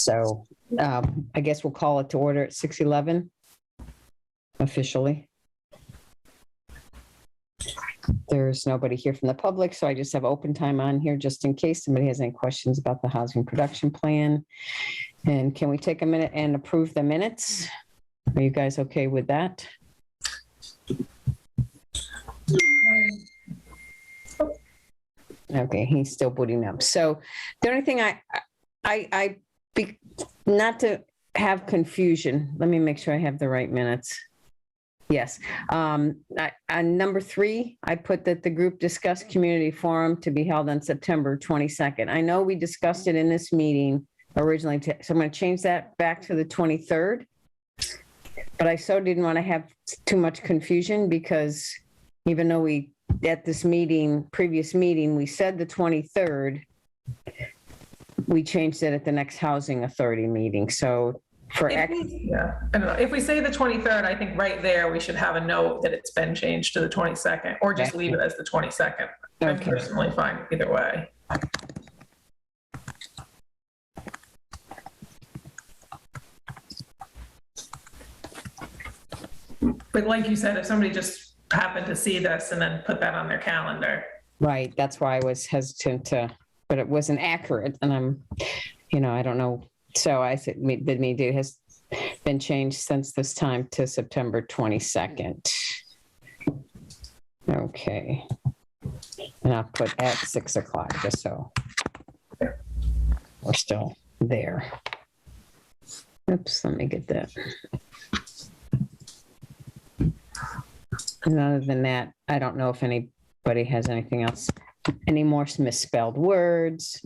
So I guess we'll call it to order at 6:11 officially. There's nobody here from the public, so I just have open time on here just in case somebody has any questions about the housing production plan. And can we take a minute and approve the minutes? Are you guys okay with that? Okay, he's still booting up. So the only thing not to have confusion, let me make sure I have the right minutes. Yes. On number 3, I put that the group discussed community forum to be held on September 22nd. I know we discussed it in this meeting originally, so I'm going to change that back to the 23rd. But I so didn't want to have too much confusion because even though we, at this meeting, previous meeting, we said the 23rd, we changed it at the next housing authority meeting. So for I don't know. If we say the 23rd, I think right there, we should have a note that it's been changed to the 22nd, or just leave it as the 22nd. I'm personally fine either way. But like you said, if somebody just happened to see this and then put that on their calendar. Right, that's why I was hesitant to, but it wasn't accurate, and I don't know. So I said, the meeting has been changed since this time to September 22nd. Okay. And I'll put at 6 o'clock, just so we're still there. Oops, let me get that. And other than that, I don't know if anybody has anything else, any more misspelled words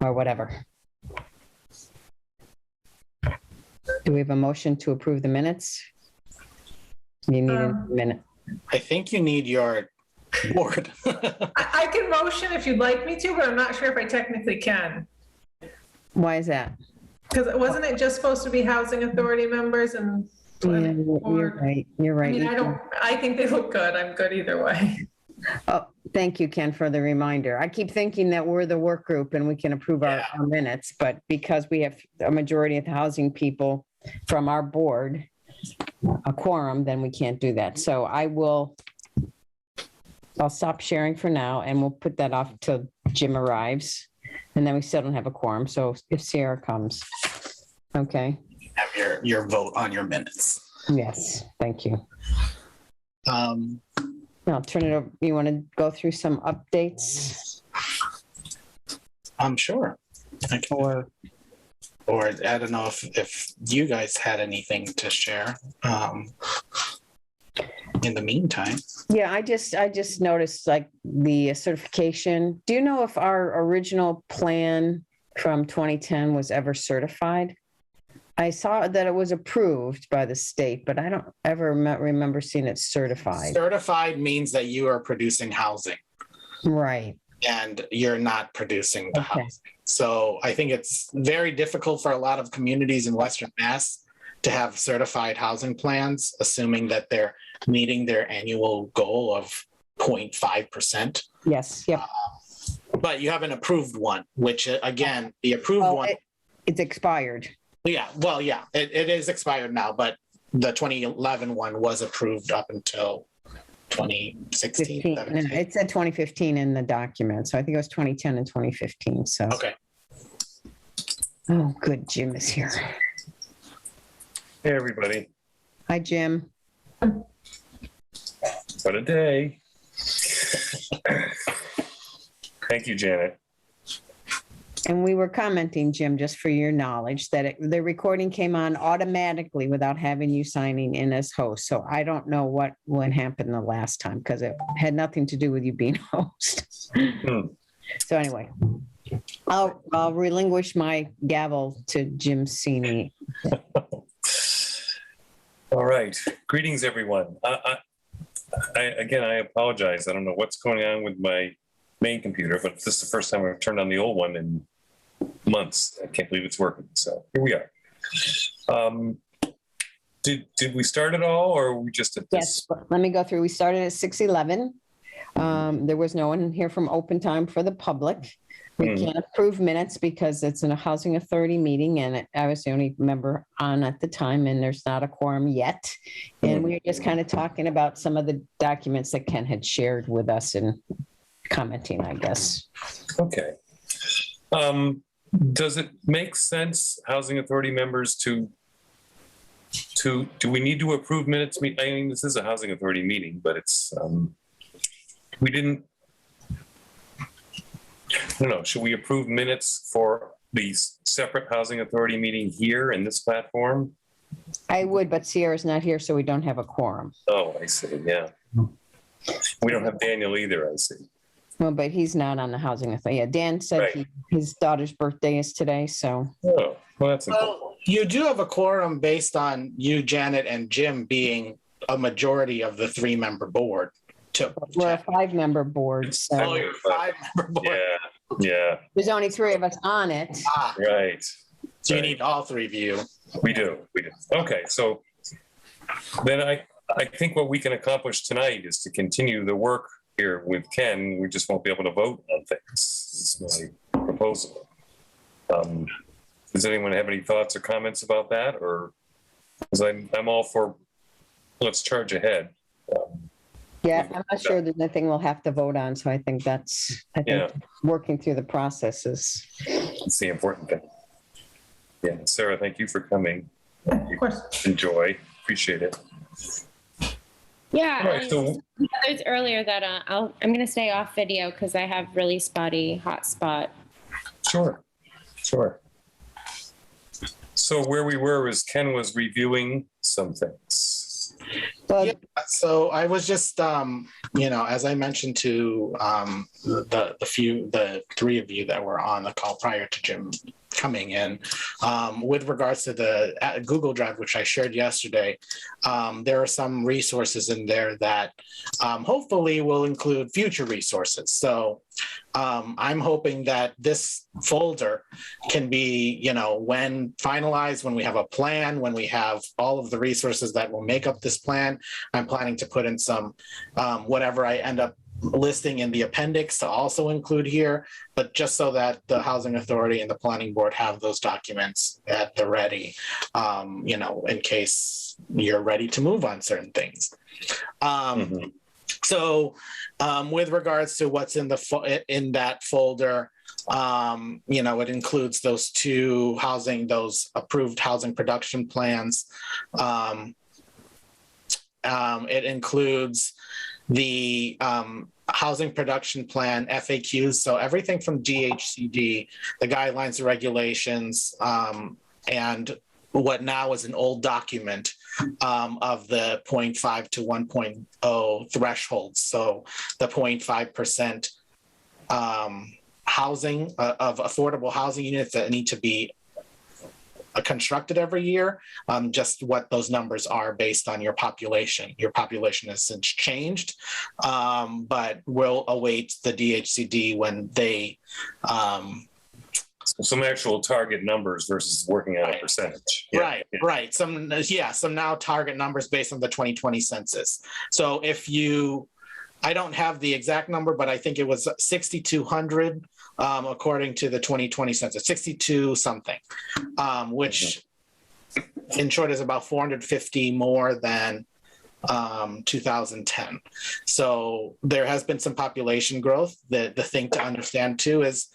or whatever. Do we have a motion to approve the minutes? You need a minute. I think you need your board. I can motion if you'd like me to, but I'm not sure if I technically can. Why is that? Because wasn't it just supposed to be housing authority members and? Yeah, you're right. You're right. I mean, I think they look good. I'm good either way. Oh, thank you, Ken, for the reminder. I keep thinking that we're the work group and we can approve our minutes, but because we have a majority of the housing people from our board, a quorum, then we can't do that. So I'll stop sharing for now and we'll put that off till Jim arrives. And then we still don't have a quorum. So if Sierra comes, okay. Have your vote on your minutes. Yes, thank you. I'll turn it over. You want to go through some updates? I'm sure. Or I don't know if you guys had anything to share in the meantime. Yeah, I just noticed like the certification. Do you know if our original plan from 2010 was ever certified? I saw that it was approved by the state, but I don't ever remember seeing it certified. Certified means that you are producing housing. Right. And you're not producing the housing. So I think it's very difficult for a lot of communities in Western Mass to have certified housing plans, assuming that they're meeting their annual goal of 0.5%. Yes. Yep. But you have an approved one, which again, the approved one. It's expired. Yeah, well, yeah, it is expired now, but the 2011 one was approved up until 2016. It said 2015 in the document, so I think it was 2010 and 2015. So okay. Oh, good. Jim is here. Hey, everybody. Hi, Jim. What a day. Thank you, Janet. And we were commenting, Jim, just for your knowledge, that the recording came on automatically without having you signing in as host. So I don't know what happened the last time because it had nothing to do with you being host. So anyway, I'll relinquish my gavel to Jim Sini. All right. Greetings, everyone. Again, I apologize. I don't know what's going on with my main computer, but this is the first time I've turned on the old one in months. I can't believe it's working. So here we are. Did we start at all, or are we just at this? Yes, let me go through. We started at 6:11. There was no one here from open time for the public. We Hmm. can't approve minutes because it's in a housing authority meeting and I was the only member on at the time and there's not a quorum yet. And we were just kind of talking about some of the documents that Ken had shared with us and commenting, I guess. Okay. Does it make sense, housing authority members, to do we need to approve minutes? I mean, this is a housing authority meeting, but it's, we didn't, I don't know, should we approve minutes for the separate housing authority meeting here in this platform? I would, but Sierra's not here, so we don't have a quorum. Oh, I see, yeah. We don't have Daniel either, I see. Well, but he's not on the housing authority. Yeah, Dan said Right. his daughter's birthday is today, so. Oh, well, that's important. Well, you do have a quorum based on you, Janet, and Jim being a majority of the 3-member board. We're a 5-member board, Oh, so you're a 5-member board. Yeah, there's only 3 of us on it. Ah, right. so you need all 3 of you. We do. Okay, so then I think what we can accomplish tonight is to continue the work here with Ken. We just won't be able to vote on things. It's my proposal. Does anyone have any thoughts or comments about that? Or, because I'm all for, let's charge ahead. Yeah, I'm not sure there's anything we'll have to vote on, so I think working through the process is. It's the important thing. Yeah, Sarah, thank you for coming. Of course. Enjoy, appreciate it. Yeah, All right, so there's earlier that I'm going to stay off video because I have really spotty hotspot. sure. So where we were is Ken was reviewing some things. Well, Yeah, so I was just, as I mentioned to the 3 of you that were on the call prior to Jim coming in, with regards to the Google Drive, which I shared yesterday, there are some resources in there that hopefully will include future resources. So I'm hoping that this folder can be, when finalized, when we have a plan, when we have all of the resources that will make up this plan. I'm planning to put in some, whatever I end up listing in the appendix to also include here, but just so that the Housing Authority and the Planning Board have those documents at the ready, in case you're ready to move on certain things. So with regards to what's in that folder, it includes those 2 those approved housing production plans. It includes the housing production plan FAQs, so everything from DHCD, the guidelines and regulations, and what now is an old document of the 0.5 to 1.0 thresholds. So the 0.5% housing of affordable housing units that need to be constructed every year, just what those numbers are based on your population. Your population has since changed, but we'll await the DHCD when they... Some actual target numbers versus working out a percentage. Yeah. Right. Some now target numbers based on the 2020 census. So I don't have the exact number, but I think it was 6,200 according to the 2020 census, 62 something, which in short is about 450 more than 2010. So there has been some population growth. The thing to understand too is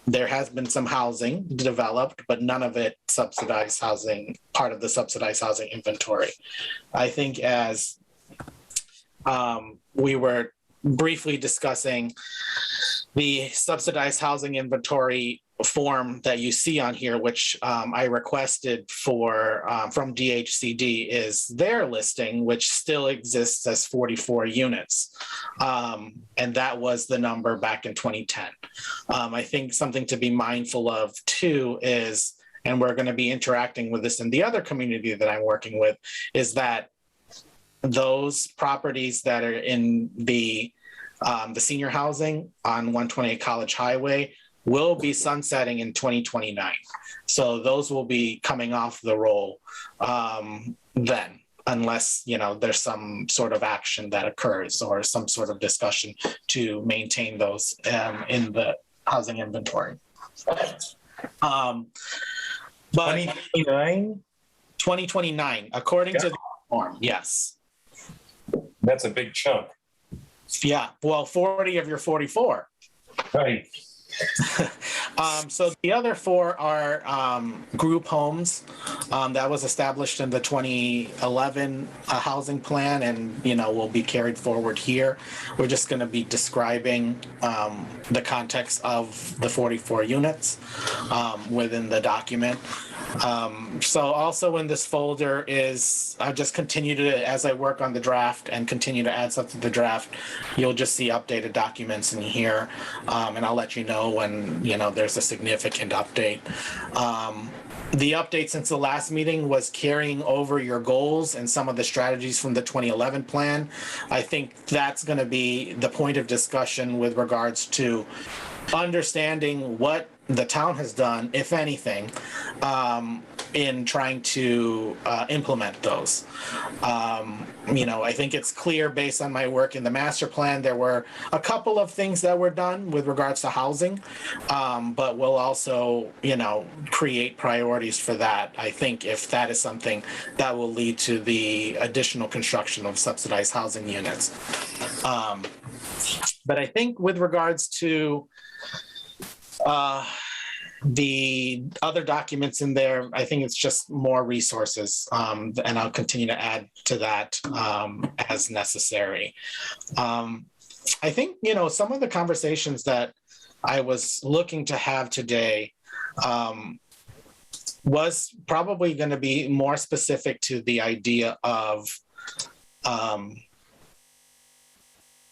there has been some housing developed, but none of it subsidized housing, part of the subsidized housing inventory. I think as we were briefly discussing the subsidized housing inventory form that you see on here, which I requested from DHCD, is their listing, which still exists as 44 units. And that was the number back in 2010. I think something to be mindful of too is, and we're going to be interacting with this in the other community that I'm working with, is that those properties that are in the senior housing on 128 College Highway will be sunsetting in 2029. So those will be coming off the roll then, unless there's some sort of action that occurs or some sort of discussion to maintain those in the housing inventory. But 2029? 2029, according to the form, yes. That's a big chunk. Yeah, well, 40 of your 44. Right. So the other 4 are group homes that was established in the 2011 housing plan, and will be carried forward here. We're just going to be describing the context of the 44 units within the document. So also in this folder is, I'll just continue to, as I work on the draft and continue to add stuff to the draft, you'll just see updated documents in here, and I'll let you know when there's a significant update. The update since the last meeting was carrying over your goals and some of the strategies from the 2011 plan. I think that's going to be the point of discussion with regards to understanding what the town has done, if anything, in trying to implement those. I think it's clear based on my work in the master plan, there were a couple of things that were done with regards to housing, but we'll also, create priorities for that. I think if that is something that will lead to the additional construction of subsidized housing units. But I think with regards to the other documents in there, I think it's just more resources, and I'll continue to add to that as necessary. I think, some of the conversations that I was looking to have today was probably going to be more specific to the idea of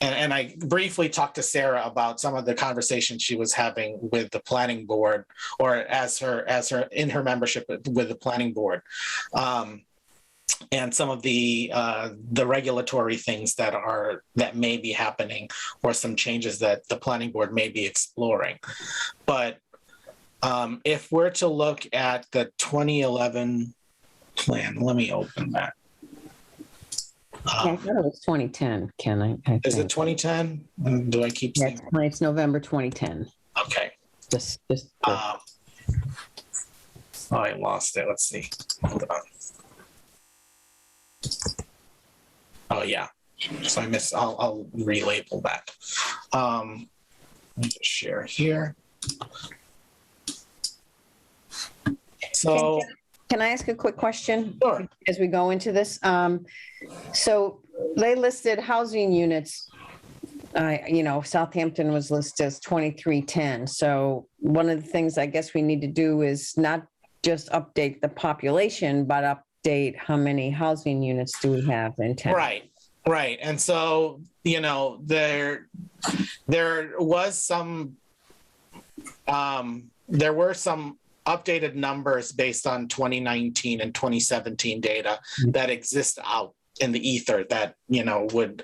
and I briefly talked to Sarah about some of the conversations she was having with the planning board, or as her in her membership with the planning board, and some of the regulatory things that may be happening, or some changes that the planning board may be exploring. But if we're to look at the 2011 plan, let me open that. I thought it was 2010, Ken. I Is it think. 2010? Do I keep Yes, saying? it's November 2010. Okay. Just I lost it. Let's see. Hold on. Oh yeah. So I missed. I'll relabel that. Let me just share here. So. Can I ask a quick question? Sure. As we go into this? So they listed housing units, Southampton was listed as 2310. So one of the things I guess we need to do is not just update the population, but update how many housing units do we have in town? Right. And so, there was some, there were some updated numbers based on 2019 and 2017 data that exist out in the ether that, would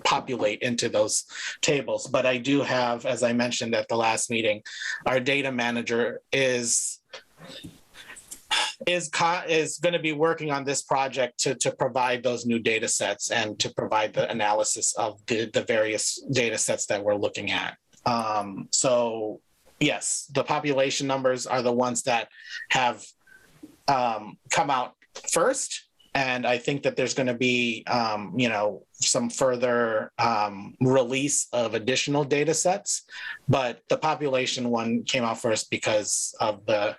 populate into those tables. But I do have, as I mentioned at the last meeting, our data manager is going to be working on this project to provide those new data sets and to provide the analysis of the various data sets that we're looking at. So yes, the population numbers are the ones that have come out first. And I think that there's going to be, some further release of additional data sets. But the population one came out first because of the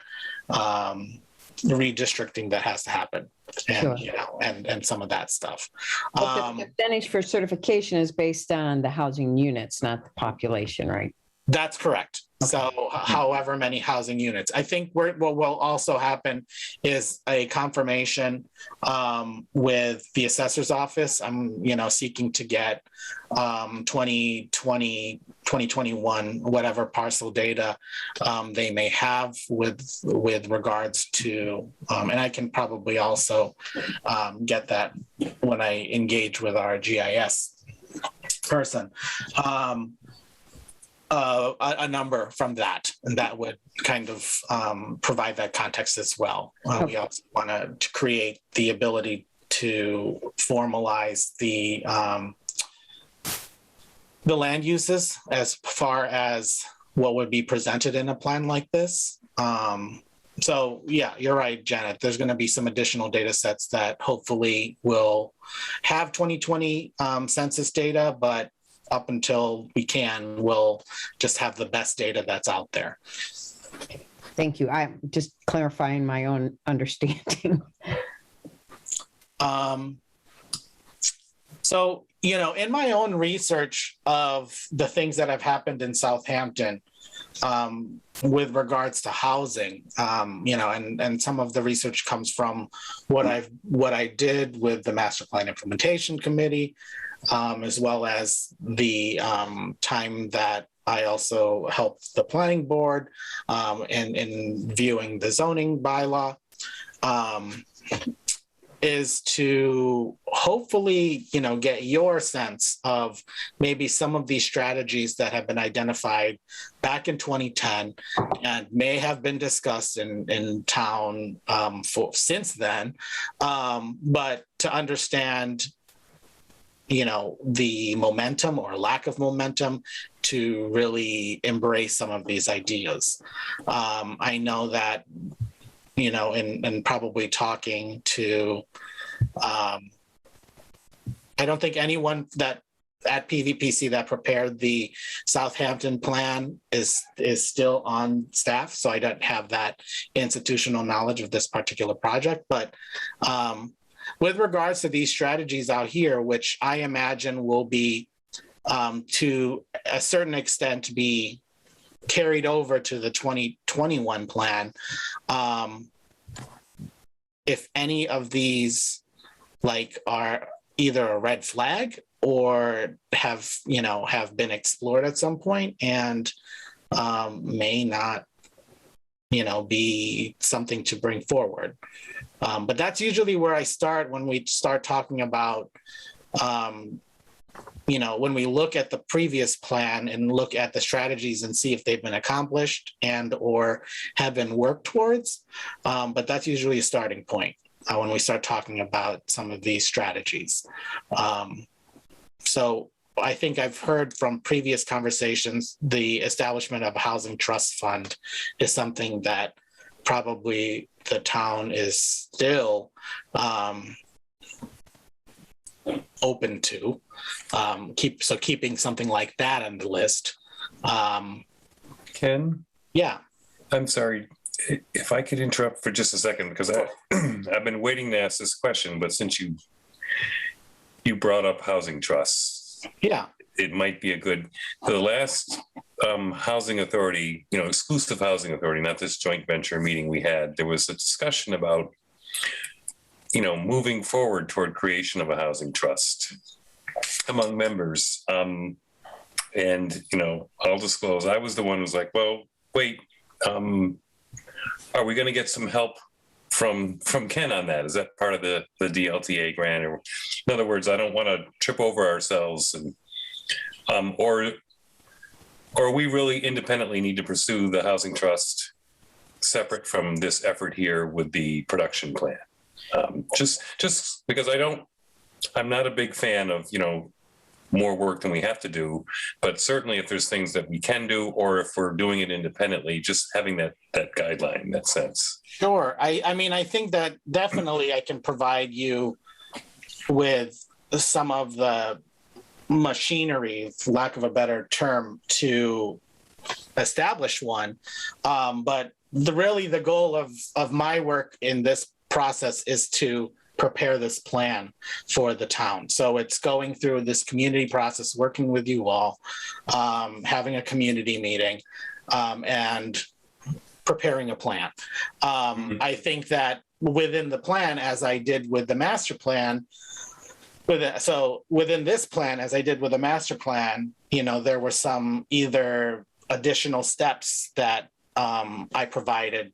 redistricting that has to happen. And, Sure. and some of that stuff. But the percentage for certification is based on the housing units, not the population, right? That's correct. Okay. So however many housing units. I think what will also happen is a confirmation with the assessor's office. I'm, seeking to get 2020, 2021, whatever parcel data they may have with regards to, and I can probably also get that when I engage with our GIS person. A number from that, and that would kind of provide that context as well. We also want to create the ability to formalize the land uses as far as what would be presented in a plan like this. So yeah, you're right, Janet. There's going to be some additional data sets that hopefully will have 2020 census data, but up until we can, we'll just have the best data that's out there. Thank you. I'm just clarifying my own understanding. So, in my own research of the things that have happened in Southampton, with regards to housing, and some of the research comes from what I did with the Master Plan Implementation Committee, as well as the time that I also helped the planning board in viewing the zoning bylaw, is to hopefully, get your sense of maybe some of these strategies that have been identified back in 2010 and may have been discussed in town since then, but to understand, the momentum or lack of momentum to really embrace some of these ideas. I know that, and probably talking to, I don't think anyone that at PVPC that prepared the Southampton plan is still on staff. So I don't have that institutional knowledge of this particular project, but with regards to these strategies out here, which I imagine will be to a certain extent be carried over to the 2021 plan, if any of these are either a red flag or have been explored at some point and may not be something to bring forward. But that's usually where I start when we start talking about when we look at the previous plan and look at the strategies and see if they've been accomplished and or have been worked towards. But that's usually a starting point when we start talking about some of these strategies. So I think I've heard from previous conversations, the establishment of a housing trust fund is something that probably the town is still open to, keeping something like that on the list. Ken? Yeah. I'm sorry, if I could interrupt for just a second, because I've been waiting to ask this question, but since you brought up housing trusts, yeah, it might be the last housing authority, exclusive housing authority, not this joint venture meeting we had, there was a discussion about moving forward toward creation of a housing trust among members. And, I'll disclose, I was the one who's like, well, wait, are we going to get some help from Ken on that? Is that part of the DLTA grant? Or in other words, I don't want to trip over ourselves and, or we really independently need to pursue the housing trust separate from this effort here with the production plan. Just because I'm not a big fan of, more work than we have to do, but certainly if there's things that we can do, or if we're doing it independently, just having that guideline, that sense. Sure. I think that definitely I can provide you with some of the machinery, for lack of a better term, to establish one. But the goal of my work in this process is to prepare this plan for the town. So it's going through this community process, working with you all, having a community meeting, and preparing a plan. I think that within the plan, as I did with the master plan, within this plan, as I did with the master plan, there were some either additional steps that I provided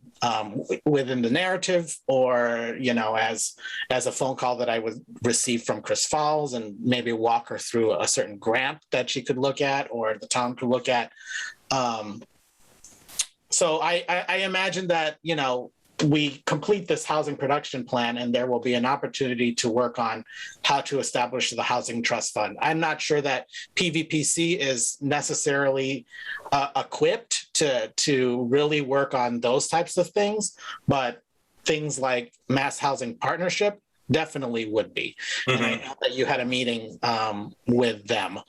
within the narrative, or as a phone call that I would receive from Chris Falls and maybe walk her through a certain grant that she could look at or the town could look at. So I imagine that we complete this housing production plan, and there will be an opportunity to work on how to establish the housing trust fund. I'm not sure that PVPC is necessarily equipped to really work on those types of things, but things like mass housing partnership definitely would be. And I know that you had a meeting with them,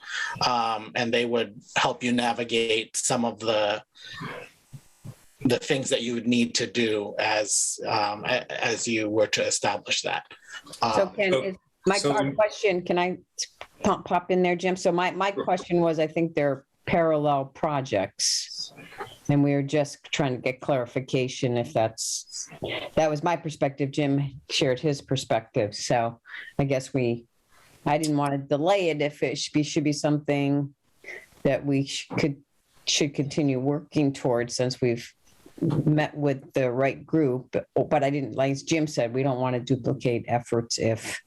and they would help you navigate some of the things that you would need to do as you were to establish that. So our question, can I pop in there, Jim? So my question was, I think they're parallel projects, and we were just trying to get clarification if that was my perspective. Jim shared his perspective. So I guess I didn't want to delay it if it should be something that we should continue working towards, since we've met with the right group. But I didn't, like Jim said, we don't want to duplicate efforts if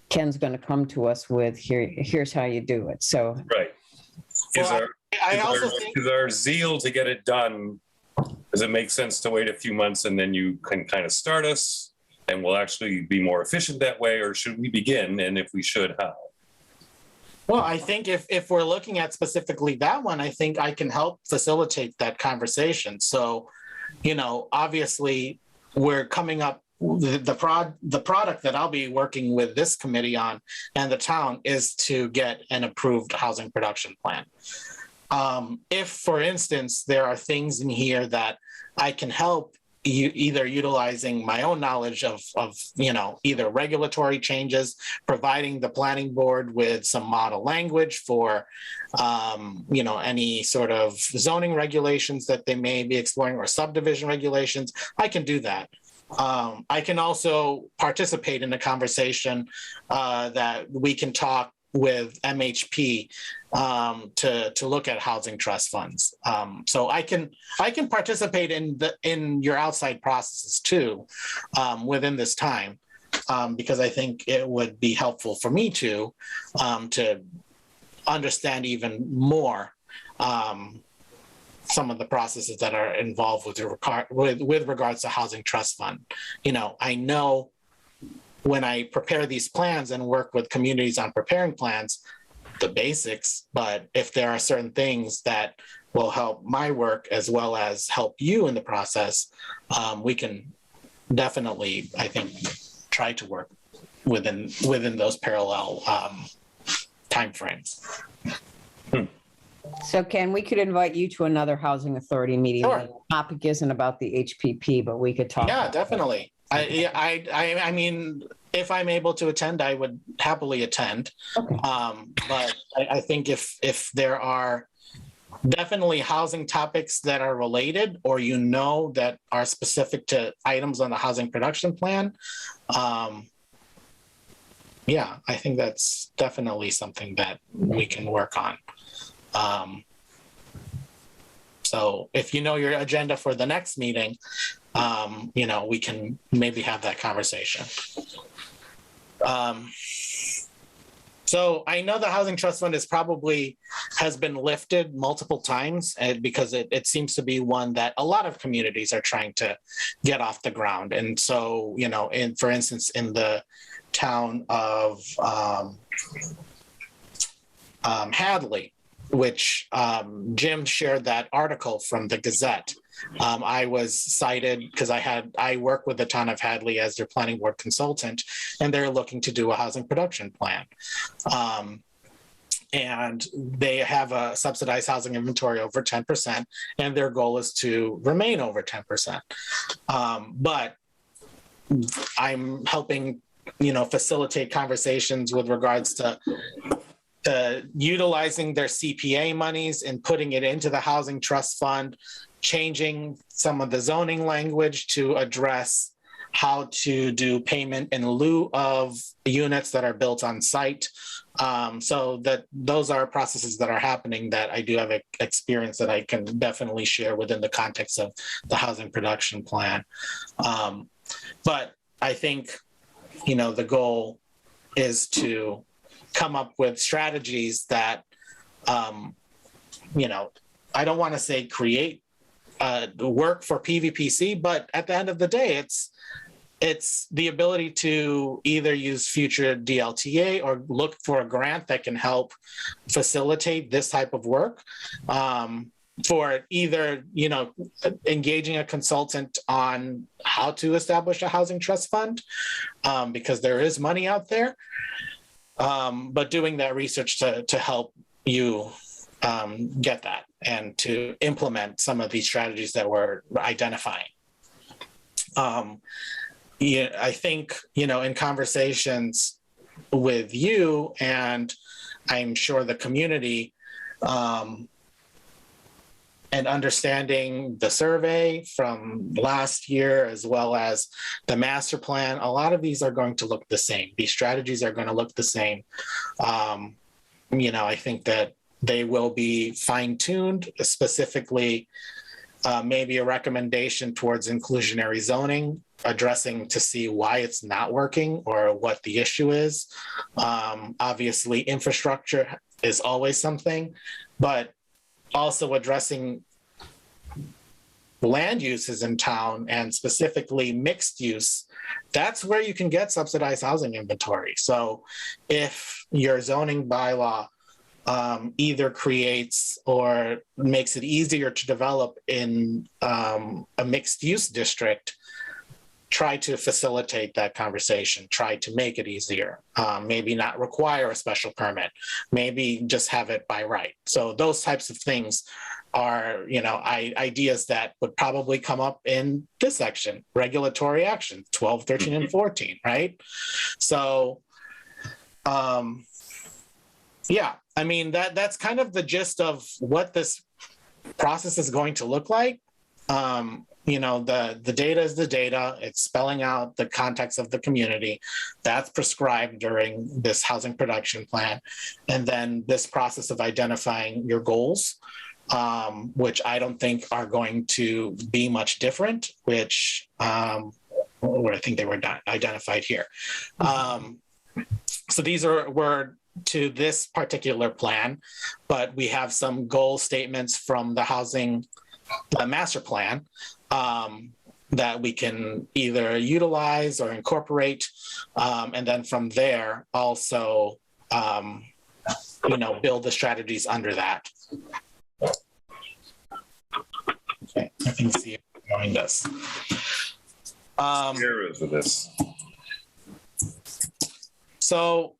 Ken's going to come to us with here's how you do it. So right. Is our zeal to get it done, does it make sense to wait a few months and then you can kind of start us and we'll actually be more efficient that way? Or should we begin? And if we should, how? Well, I think if we're looking at specifically that one, I think I can help facilitate that conversation. So, obviously we're coming up, the product that I'll be working with this committee on and the town is to get an approved housing production plan. If, for instance, there are things in here that I can help either utilizing my own knowledge of either regulatory changes, providing the planning board with some model language for any sort of zoning regulations that they may be exploring, or subdivision regulations, I can do that. I can also participate in a conversation that we can talk with MHP to look at housing trust funds. So I can participate in your outside processes too within this time, because I think it would be helpful for me to understand even more some of the processes that are involved with regards to housing trust fund. I know when I prepare these plans and work with communities on preparing plans, the basics, but if there are certain things that will help my work as well as help you in the process, we can definitely, I think, try to work within those parallel timeframes. So Ken, we could invite you to another housing authority meeting. Sure. The topic isn't about the HPP, but we could talk. Yeah, definitely. I mean, if I'm able to attend, I would happily attend. Okay. But I think if there are definitely housing topics that are related, or that are specific to items on the housing production plan, yeah, I think that's definitely something that we can work on. So if you know your agenda for the next meeting, we can maybe have that conversation. So I know the Housing Trust Fund has been lifted multiple times, because it seems to be one that a lot of communities are trying to get off the ground. And so, for instance, in the town of Hadley, which Jim shared that article from the Gazette. I was cited because I work with the town of Hadley as their planning board consultant, and they're looking to do a housing production plan. And they have a subsidized housing inventory over 10%, and their goal is to remain over 10%. But I'm helping, facilitate conversations with regards to utilizing their CPA monies and putting it into the housing trust fund, changing some of the zoning language to address how to do payment in lieu of units that are built on site. So that those are processes that are happening that I do have experience that I can definitely share within the context of the housing production plan. But I think, the goal is to come up with strategies that, I don't want to say create work for PVPC, but at the end of the day, it's the ability to either use future DLTA or look for a grant that can help facilitate this type of work, for either, engaging a consultant on how to establish a housing trust fund, because there is money out there, but doing that research to help you get that and to implement some of these strategies that we're identifying. I think, in conversations with you, and I'm sure the community, and understanding the survey from last year, as well as the master plan, a lot of these are going to look the same. These strategies are going to look the same. I think that they will be fine-tuned, specifically maybe a recommendation towards inclusionary zoning, addressing to see why it's not working or what the issue is. Obviously, infrastructure is always something, but also addressing land uses in town, and specifically mixed use. That's where you can get subsidized housing inventory. So if your zoning bylaw either creates or makes it easier to develop in a mixed use district, try to facilitate that conversation, try to make it easier, maybe not require a special permit, maybe just have it by right. So those types of things are, ideas that would probably come up in this section, regulatory action, 12, 13, and 14, right? So, that's kind of the gist of what this process is going to look like. The data is the data. It's spelling out the context of the community that's prescribed during this housing production plan. And then this process of identifying your goals, which I don't think are going to be much different, which I think they were identified here. So these were to this particular plan, but we have some goal statements from the master plan that we can either utilize or incorporate, and then from there also, build the strategies under that. Okay, I can see it behind us. Here is this. So,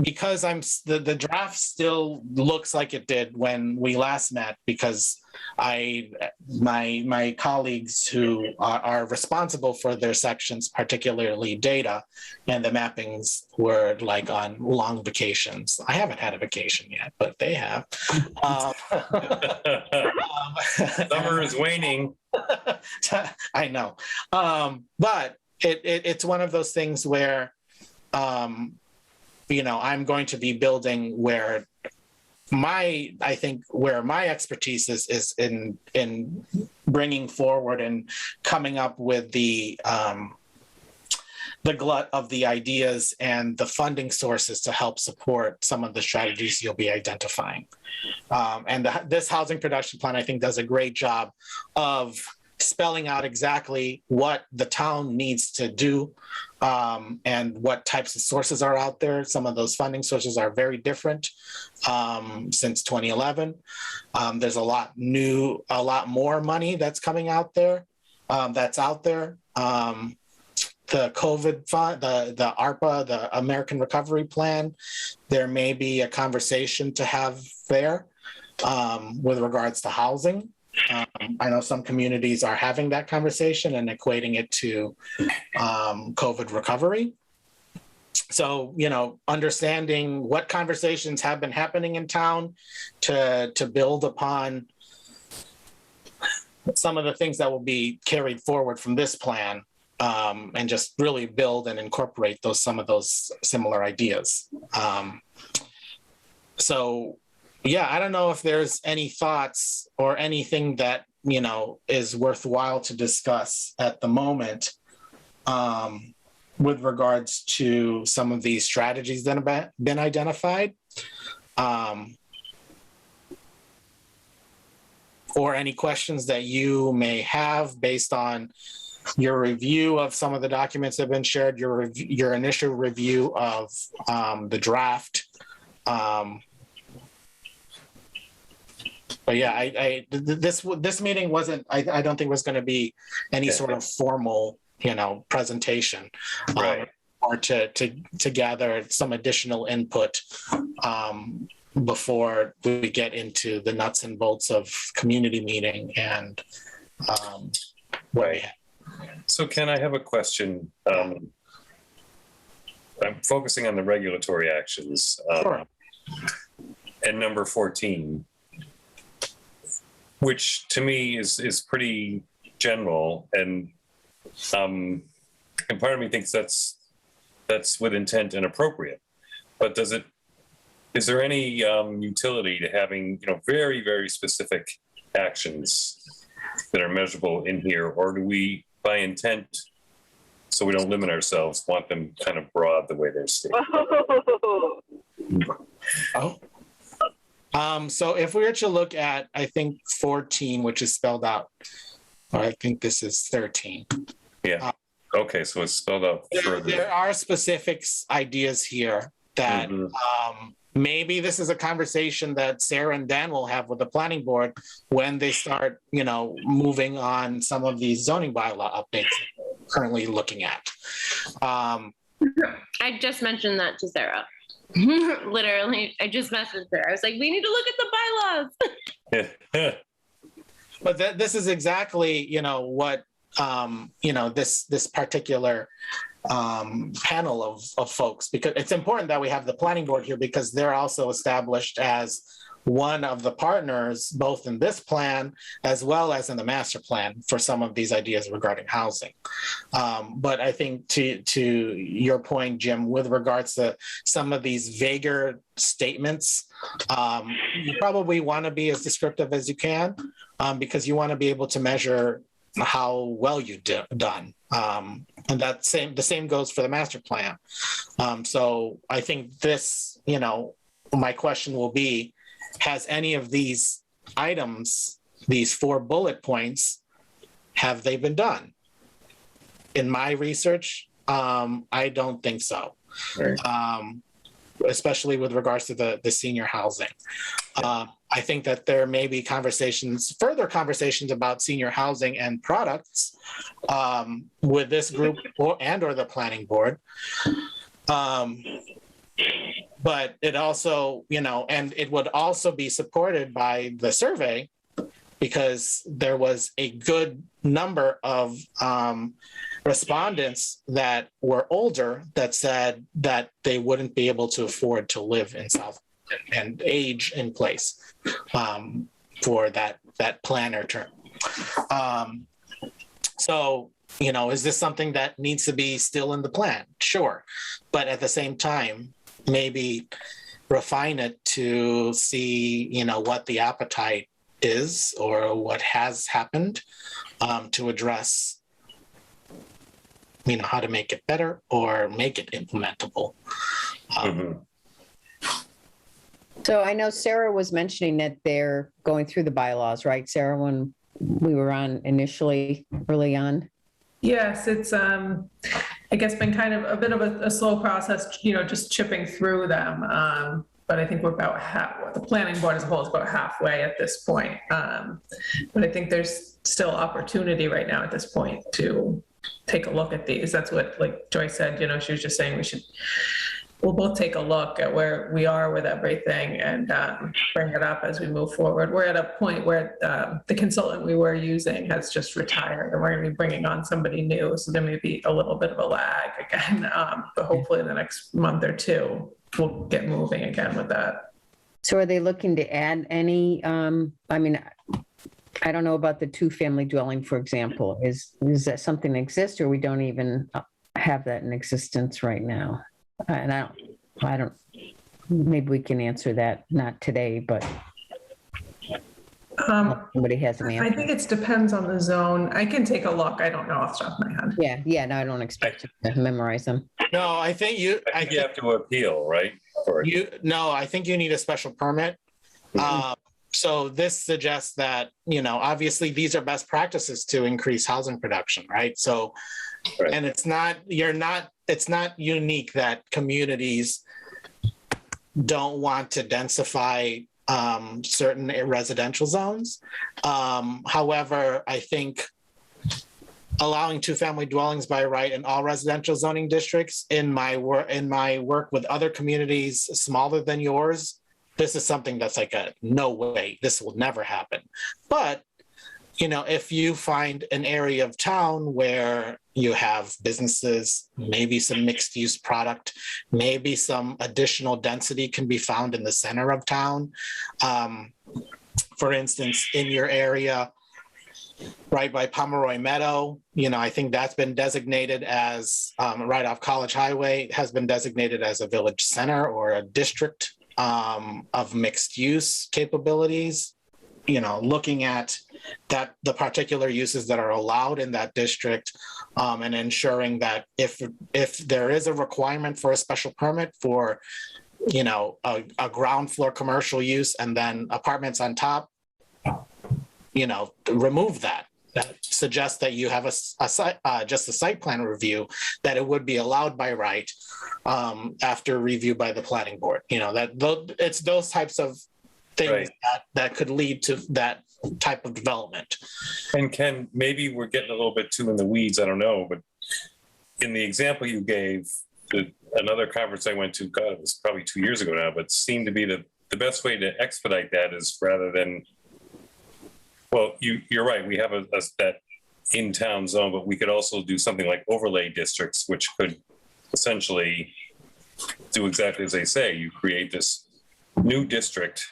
because the draft still looks like it did when we last met, because my colleagues who are responsible for their sections, particularly data and the mappings, were like on long vacations. I haven't had a vacation yet, but they have. Summer is waning. I know, but it's one of those things where I'm going to be building where my expertise is in bringing forward and coming up with the glut of the ideas and the funding sources to help support some of the strategies you'll be identifying. And this housing production plan, I think, does a great job of spelling out exactly what the town needs to do, and what types of sources are out there. Some of those funding sources are very different since 2011. There's a lot more money that's coming out there, The COVID fund, the ARPA, the American Recovery Plan, there may be a conversation to have there with regards to housing. I know some communities are having that conversation and equating it to COVID recovery. So, understanding what conversations have been happening in town to build upon some of the things that will be carried forward from this plan, and just really build and incorporate some of those similar ideas. I don't know if there's any thoughts or anything that, is worthwhile to discuss at the moment with regards to some of these strategies that have been identified. or any questions that you may have based on your review of some of the documents that have been shared, your initial review of the draft. But yeah, this meeting wasn't, I don't think was going to be any sort of formal, presentation. Right. Or to gather some additional input before we get into the nuts and bolts of community meeting and Right. So Ken, I have a question. I'm focusing on the regulatory actions. Sure. And number 14, which to me is pretty general, and part of me thinks that's with intent and appropriate. But is there any utility to having very, very specific actions that are measurable in here, or do we, by intent, so we don't limit ourselves, want them kind of broad the way they're stated? So if we were to look at, I think 14, which is spelled out, or I think this is 13. Yeah. Okay, so it's spelled out further. There are specific ideas here that maybe this is a conversation that Sarah and Dan will have with the planning board when they start, moving on some of these zoning bylaw updates we're currently looking at. I just mentioned that to Sarah. Literally, I just messaged her. I was like, we need to look at the bylaws. But this is exactly, what, this particular panel of folks, because it's important that we have the planning board here because they're also established as one of the partners, both in this plan as well as in the master plan for some of these ideas regarding housing. But I think to your point, Jim, with regards to some of these vaguer statements, you probably want to be as descriptive as you can because you want to be able to measure how well you've done. And the same goes for the master plan. So I think this, my question will be, has any of these items, these 4 bullet points, have they been done? In my research, I don't think so. Right. Especially with regards to the senior housing. I think that there may be further conversations about senior housing and products with this group or the planning board. But it also, and it would also be supported by the survey because there was a good number of respondents that were older that said that they wouldn't be able to afford to live in Southampton and age in place for that planner term. So, is this something that needs to be still in the plan? Sure. But at the same time, maybe refine it to see, what the appetite is or what has happened to address, how to make it better or make it implementable. So I know Sarah was mentioning that they're going through the bylaws, right, Sarah, when we were on initially, early on? Yes, it's, I guess, been kind of a bit of a slow process, just chipping through them. But I think we're about the planning board as a whole is about halfway at this point. But I think there's still opportunity right now at this point to take a look at these. That's what, like Joyce said, she was just saying we'll both take a look at where we are with everything and bring it up as we move forward. We're at a point where the consultant we were using has just retired and we're going to be bringing on somebody new. So there may be a little bit of a lag again, but hopefully in the next month or two, we'll get moving again with that. So are they looking to add any, I don't know about the 2-family dwelling, for example. Is that something that exists or we don't even have that in existence right now? And I don't, maybe we can answer that, not today, but somebody has an answer. I think it depends on the zone. I can take a look. I don't know off the top of my head. Yeah, no, I don't expect you to memorize them. No, I think you have to appeal, right? I think you need a special permit. So this suggests that, obviously these are best practices to increase housing production, right? So, Right. and it's not unique that communities don't want to densify certain residential zones. However, I think allowing two-family dwellings by right in all residential zoning districts, in my work with other communities smaller than yours, this is something that's like a no way, this will never happen. But if you find an area of town where you have businesses, maybe some mixed use product, maybe some additional density can be found in the center of town. For instance, in your area, right by Pomeroy Meadow, I think that's been designated as, right off College Highway, has been designated as a village center or a district of mixed use capabilities. Looking at the particular uses that are allowed in that district, and ensuring that if there is a requirement for a special permit for, a ground floor commercial use and then apartments on top, remove that. That suggests that you have just a site plan review, that it would be allowed by right after review by the planning board. It's those types of things Right. that could lead to that type of development. And Ken, maybe we're getting a little bit too in the weeds, I don't know, but in the example you gave, another conference I went to, God, it was probably 2 years ago now, but seemed to be the best way to expedite that is rather than, well, you're right, we have that in-town zone, but we could also do something like overlay districts, which could essentially do exactly as they say. You create this new district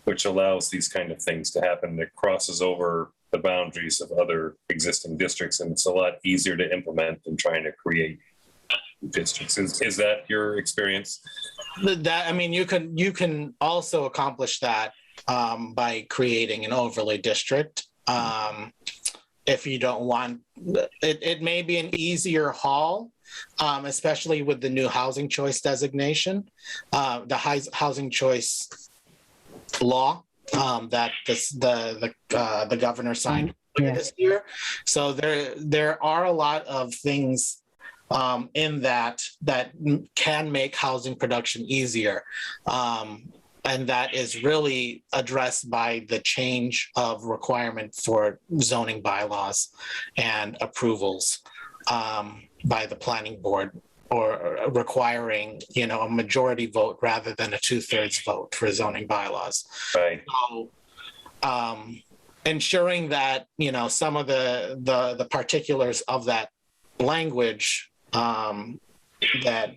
which allows these kind of things to happen, that crosses over the boundaries of other existing districts, and it's a lot easier to implement than trying to create districts. Is that your experience? You can also accomplish that by creating an overlay district. If you don't want it may be an easier haul, especially with the new housing choice designation, the housing choice law that the governor signed this year. So there are a lot of things in that can make housing production easier. And that is really addressed by the change of requirement for zoning bylaws and approvals by the planning board, or requiring, a majority vote rather than a 2/3 vote for zoning bylaws. Right. So, ensuring that, some of the particulars of that language that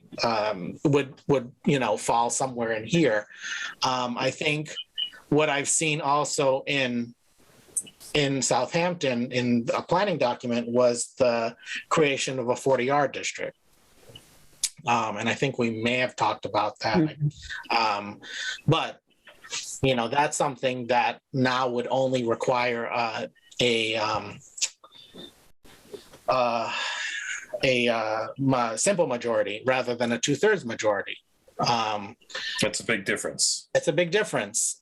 would fall somewhere in here. I think what I've seen also in Southampton in a planning document was the creation of a 40R district. And I think we may have talked about that. But, that's something that now would only require a simple majority rather than a 2/3 majority. That's a big difference. It's a big difference.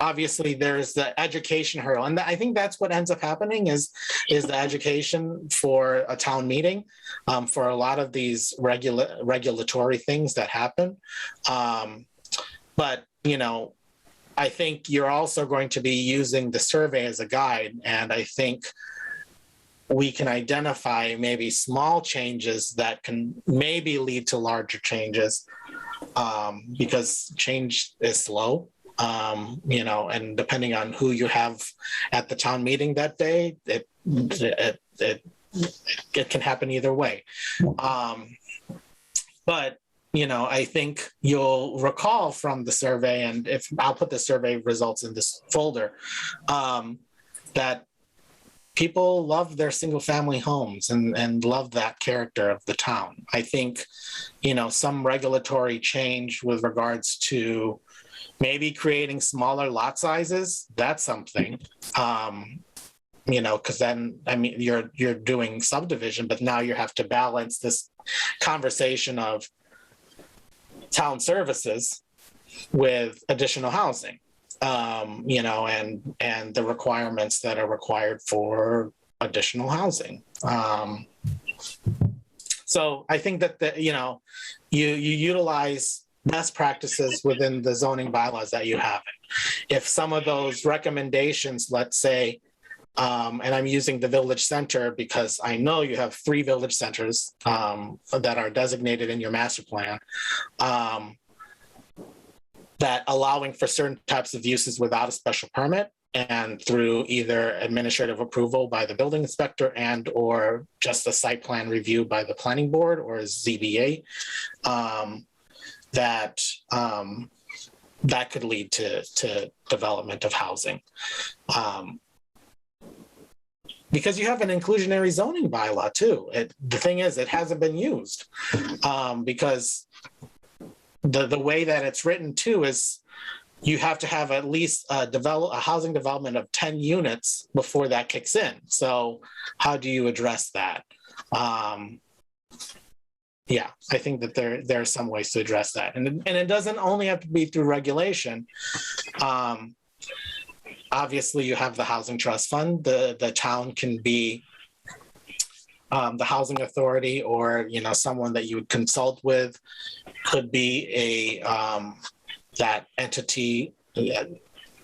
Obviously there's the education hurdle, and I think that's what ends up happening is the education for a town meeting for a lot of these regulatory things that happen. But I think you're also going to be using the survey as a guide, and I think we can identify maybe small changes that can maybe lead to larger changes, because change is slow, and depending on who you have at the town meeting that day, it can happen either way. But I think you'll recall from the survey, and if I'll put the survey results in this folder, that people love their single family homes and love that character of the town. I think, some regulatory change with regards to maybe creating smaller lot sizes, that's something, because then, you're doing subdivision, but now you have to balance this conversation of town services with additional housing, you know, and the requirements that are required for additional housing. So I think that you know, you utilize best practices within the zoning bylaws that you have. If some of those recommendations, let's say, and I'm using the village center because I know you have 3 village centers that are designated in your master plan, that allowing for certain types of uses without a special permit and through either administrative approval by the building inspector and or just a site plan review by the planning board or ZBA, that could lead to development of housing. Because you have an inclusionary zoning bylaw too. The thing is, it hasn't been used because the way that it's written too is you have to have at least a housing development of 10 units before that kicks in. So how do you address that? Yeah, I think that there are some ways to address that. And it doesn't only have to be through regulation. Obviously, you have the Housing Trust Fund. The town can be the housing authority, or you know, someone that you would consult with could be that entity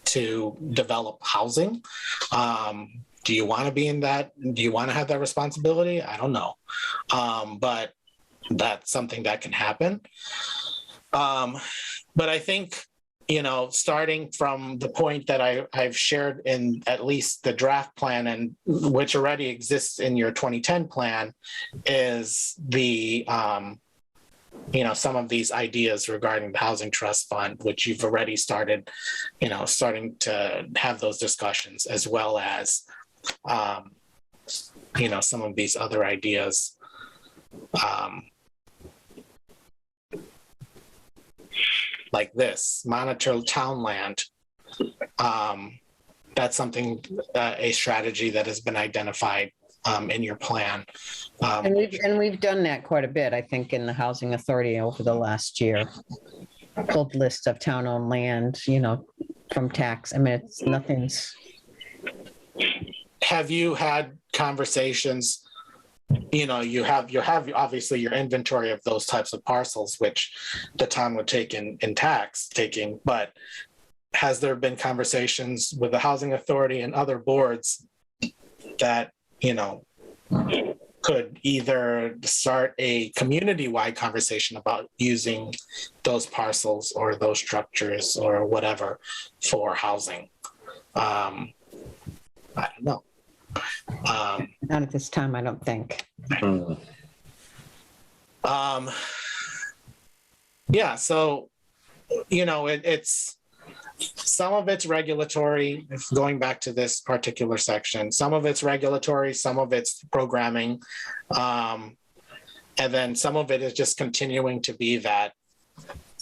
to develop housing. Do you want to be in that? Do you want to have that responsibility? I don't know, but that's something that can happen. But I think, you know, starting from the point that I've shared in at least the draft plan, and which already exists in your 2010 plan, is the, you know, some of these ideas regarding the Housing Trust Fund, which you've already started, you know, starting to have those discussions, as well as, you know, some of these other ideas. Like this, monitor town land. That's something, a strategy that has been identified in your plan. And we've done that quite a bit, I think, in the Housing Authority over the last year. Full list of town-owned land, you know, from tax. I mean, it's nothing's. Have you had conversations? You know, you have obviously your inventory of those types of parcels, which the town would take in tax taking, but has there been conversations with the Housing Authority and other boards that, you know, could either start a community-wide conversation about using those parcels or those structures or whatever for housing? I don't know. Not at this time, I don't think. Yeah, so, you know, it's some of it's regulatory, going back to this particular section, some of it's regulatory, some of it's programming, and then some of it is just continuing to be that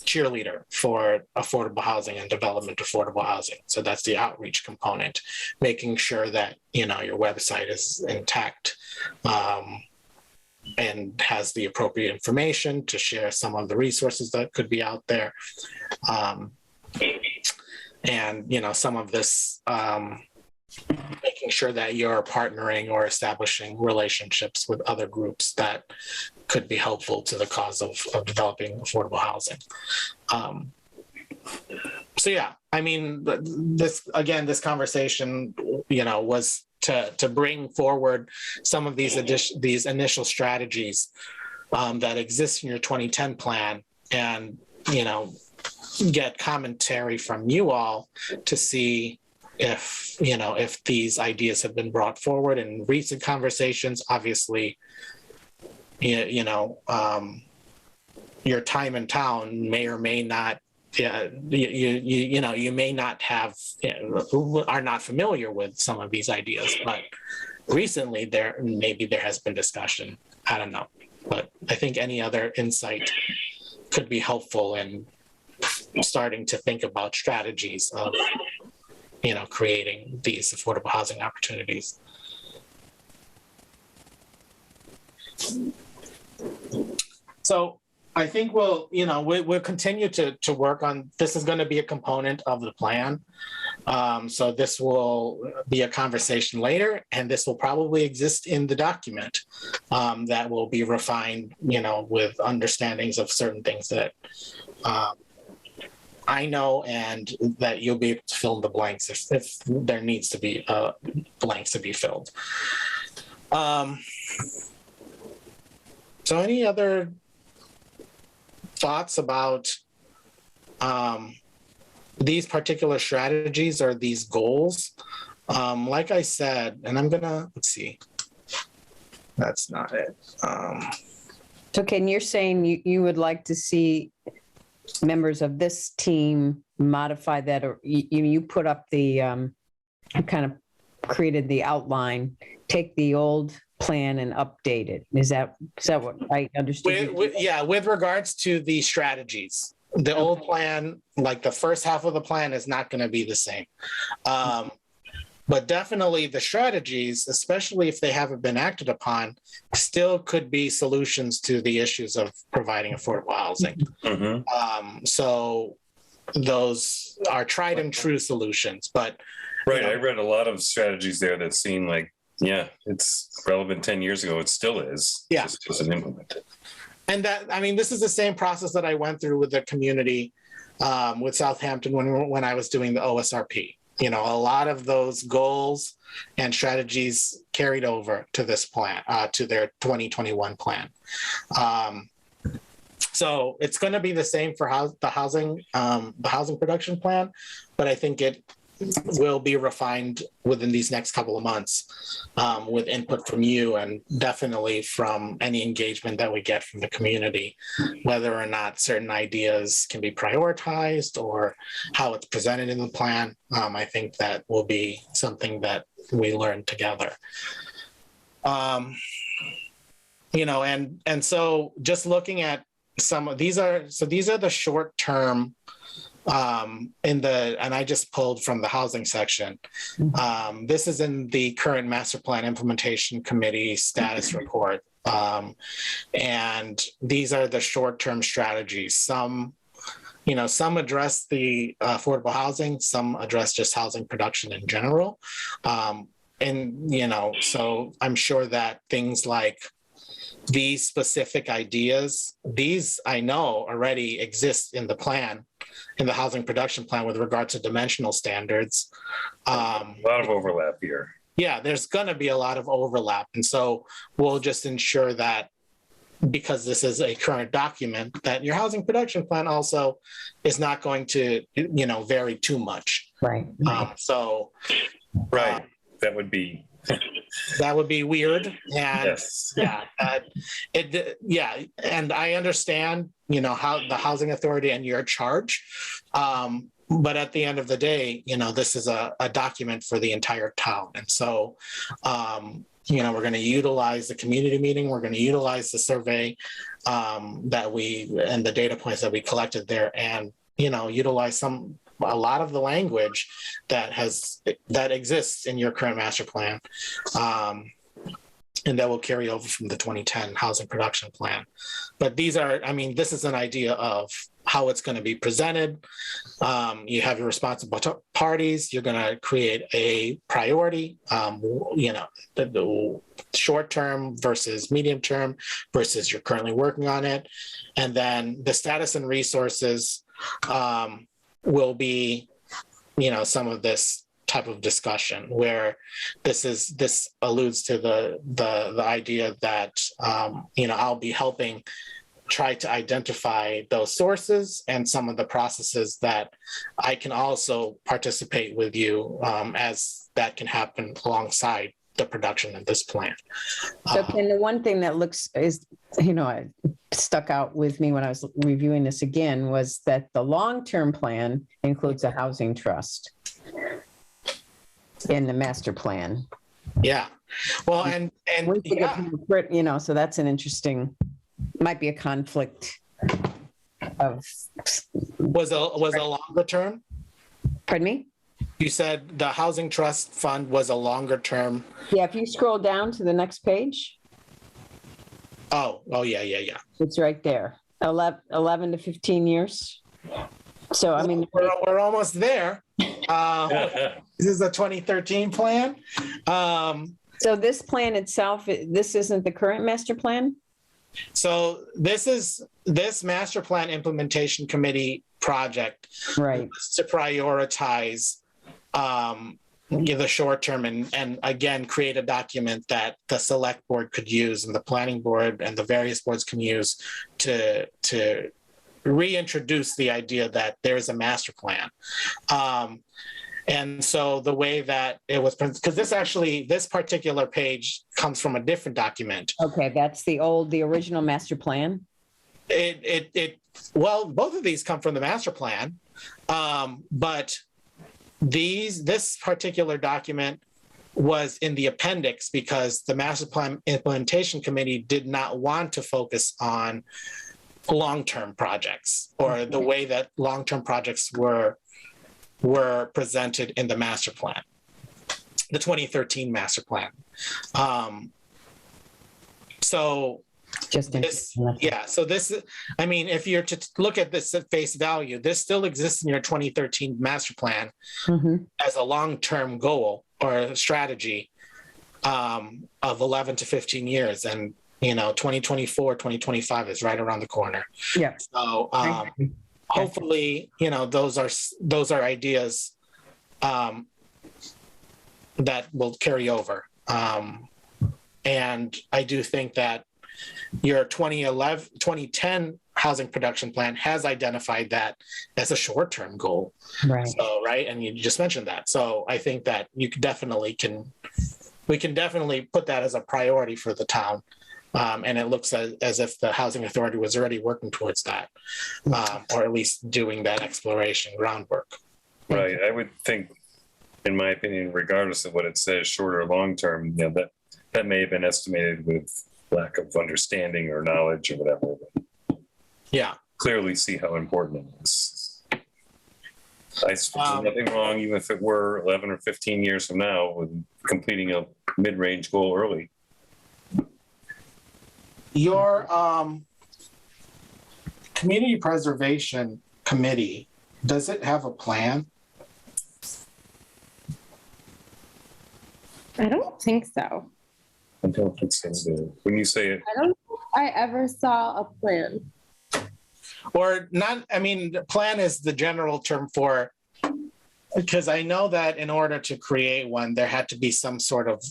cheerleader for affordable housing and development of affordable housing. So that's the outreach component, making sure that, you know, your website is intact and has the appropriate information to share some of the resources that could be out there. And, you know, some of this, making sure that you're partnering or establishing relationships with other groups that could be helpful to the cause of developing affordable housing. So yeah, I mean, this conversation, you know, was to bring forward some of these initial strategies that exist in your 2010 plan, and, you know, get commentary from you all to see if, you know, if these ideas have been brought forward in recent conversations. Obviously, you know, your time in town may or may not, you know, you may not have, are not familiar with some of these ideas, but recently maybe there has been discussion. I don't know, but I think any other insight could be helpful in starting to think about strategies of, you know, creating these affordable housing opportunities. So I think we'll continue to work on, this is going to be a component of the plan. So this will be a conversation later, and this will probably exist in the document that will be refined, with understandings of certain things that I know, and that you'll be able to fill in the blanks if there needs to be blanks to be filled. So any other thoughts about these particular strategies or these goals? Like I said, and I'm gonna, let's see, that's not it. So Ken, you're saying you would like to see members of this team modify that, or you put up the, you kind of created the outline, take the old plan and update it. Is that what I understood? With regards to the strategies, the old plan, like the first half of the plan, is not going to be the same. But definitely the strategies, especially if they haven't been acted upon, still could be solutions to the issues of providing affordable housing. Mm-hmm. So those are tried and true solutions. But right, I read a lot of strategies there that seem like, yeah, it's relevant 10 years ago. It still is. Yeah. Just wasn't implemented. And this is the same process that I went through with the community with Southampton when I was doing the OSRP. A lot of those goals and strategies carried over to this plan, to their 2021 plan. So it's going to be the same for the housing production plan, but I think it will be refined within these next couple of months with input from you, and definitely from any engagement that we get from the community, whether or not certain ideas can be prioritized or how it's presented in the plan. I think that will be something that we learn together. And so just looking at some of these are the short term and I just pulled from the housing section. This is in the current master plan implementation committee status report. And these are the short-term strategies. Some address the affordable housing, some address just housing production in general. So I'm sure that things like these specific ideas, these I know already exist in the plan, in the housing production plan, with regard to dimensional standards. A lot of overlap here. Yeah, there's going to be a lot of overlap. And so we'll just ensure that, because this is a current document, that your housing production plan also is not going to, vary too much. Right. Right. That would be... That would be weird. And yes. And I understand, how the housing authority and your charge. But at the end of the day, this is a document for the entire town. And so, we're going to utilize the community meeting. We're going to utilize the survey and the data points that we collected there, and, utilize a lot of the language that exists in your current master plan, and that will carry over from the 2010 housing production plan. But this is an idea of how it's going to be presented. You have your responsible parties. You're going to create a priority, the short term versus medium term versus you're currently working on it. And then the status and resources will be, some of this type of discussion, where this alludes to the idea that, I'll be helping try to identify those sources and some of the processes that I can also participate with you as that can happen alongside the production of this plan. So Ken, the one thing that stuck out with me when I was reviewing this again was that the long-term plan includes a housing trust in the master plan. Yeah. Well, so that's an interesting, might be a conflict of. Was a longer term? Pardon me? You said the housing trust fund was a longer term. Yeah, if you scroll down to the next page. Oh, yeah. It's right there. 11 to 15 years. So, I mean, We're almost there. This is a 2013 plan. so this plan itself, this isn't the current master plan? So this master plan implementation committee project Right. was to prioritize the short term and again create a document that the select board could use and the planning board and the various boards can use to reintroduce the idea that there is a master plan. And so the way that it was, because this particular page comes from a different document. Okay, that's the original master plan? Well, both of these come from the master plan, but this particular document was in the appendix because the master plan implementation committee did not want to focus on long-term projects or the way that long-term projects were presented in the master plan, the 2013 master plan. So this, I mean, if you're to look at this at face value, this still exists in your 2013 master plan as a long-term goal or a strategy of 11 to 15 years. And, 2024, 2025 is right around the corner. Yeah. So hopefully, those are ideas that will carry over. And I do think that your 2010 housing production plan has identified that as a short-term goal. Right. So, right. And you just mentioned that. So I think that we can definitely put that as a priority for the town. And it looks as if the housing authority was already working towards that, or at least doing that exploration groundwork. Right. I would think, in my opinion, regardless of what it says, short or long term, that may have been estimated with lack of understanding or knowledge or whatever. But yeah. Clearly see how important it is. There's nothing wrong, even if it were 11 or 15 years from now, with completing a mid-range goal early. Your community preservation committee, does it have a plan? I don't think so. I don't think so. When you say it, I don't think I ever saw a plan. Or not, I mean, the plan is the general term for, because I know that in order to create one, there had to be some sort of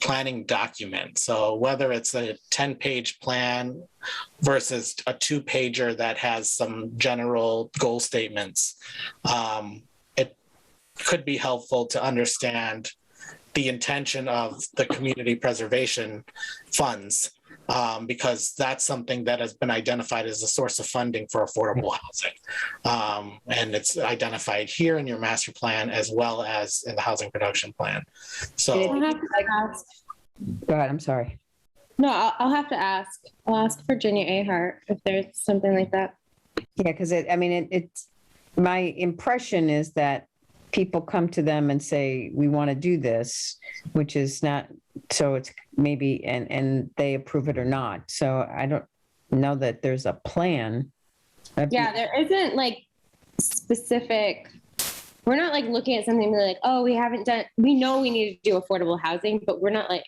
planning document. So whether it's a 10-page plan versus a 2-pager that has some general goal statements, it could be helpful to understand the intention of the community preservation funds, because that's something that has been identified as a source of funding for affordable housing. And it's identified here in your master plan as well as in the housing production plan. So I'll have to ask. Go ahead, I'm sorry. No, I'll have to ask. I'll ask Virginia Ahart if there's something like that. Yeah, because it's my impression is that people come to them and say, we want to do this, which is not, so it's maybe, and they approve it or not. So I don't know that there's a plan. Yeah, there isn't like specific, we're not like looking at something and be like, oh, we know we need to do affordable housing, but we're not like,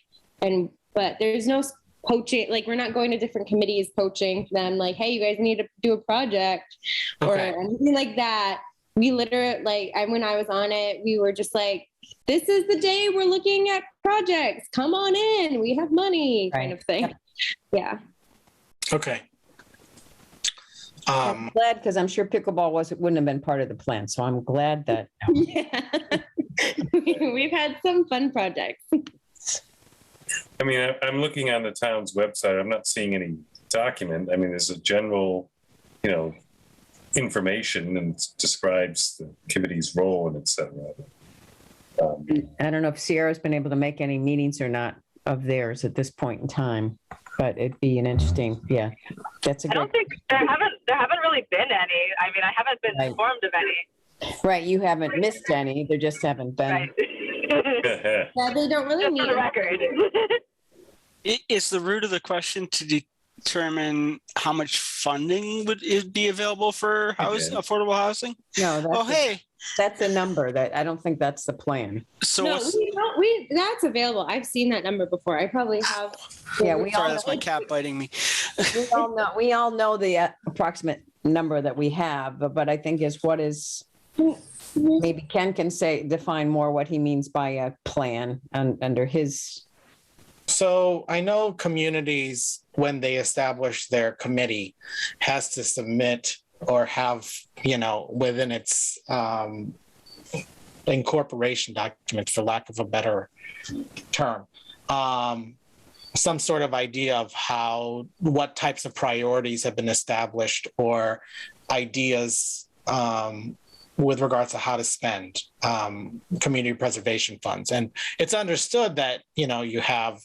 but there's no poaching, like we're not going to different committees poaching them like, hey, you guys need to do a project or anything like that. We literally, when I was on it, we were just like, this is the day we're looking at projects. Come on in. We have money kind of thing. Yeah. okay. I'm glad, because I'm sure pickleball wouldn't have been part of the plan. So I'm glad that. Yeah. We've had some fun projects. I mean, I'm looking on the town's website. I'm not seeing any document. I mean, there's a general, information and describes the committee's role and et cetera. I don't know if Sierra's been able to make any meetings or not of theirs at this point in time, but it'd be an interesting, that's a I don't think there haven't really been any. I mean, I haven't been informed of any. Right, you haven't missed any, there just haven't been. Right. Yeah, they don't really Just need for the record. Is the root of the question to determine how much funding would be available for affordable housing? No, Oh, hey, that's a number that, I don't think that's the plan. so No, what's, that's available. I've seen that number before. I probably have. Yeah, we all sorry, know, that's my cat biting me. we all know the approximate number that we have, but I think maybe Ken can define more what he means by a plan under his. So I know communities, when they establish their committee, has to submit or have, within its incorporation document, for lack of a better term, some sort of idea of what types of priorities have been established or ideas with regards to how to spend community preservation funds. And it's understood that, you have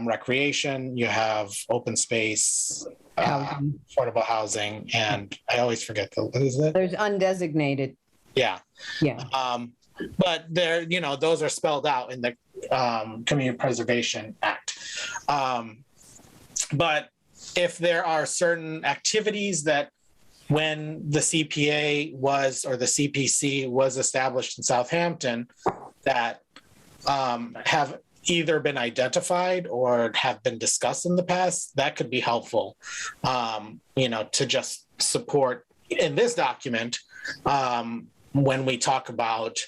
recreation, you have open space, Housing. affordable housing, and I always forget what is it? There's undesignated. Yeah. Yeah. But those are spelled out in the Community Preservation Act. But if there are certain activities that when the CPA or the CPC was established in Southampton that have either been identified or have been discussed in the past, that could be helpful, to just support in this document when we talk about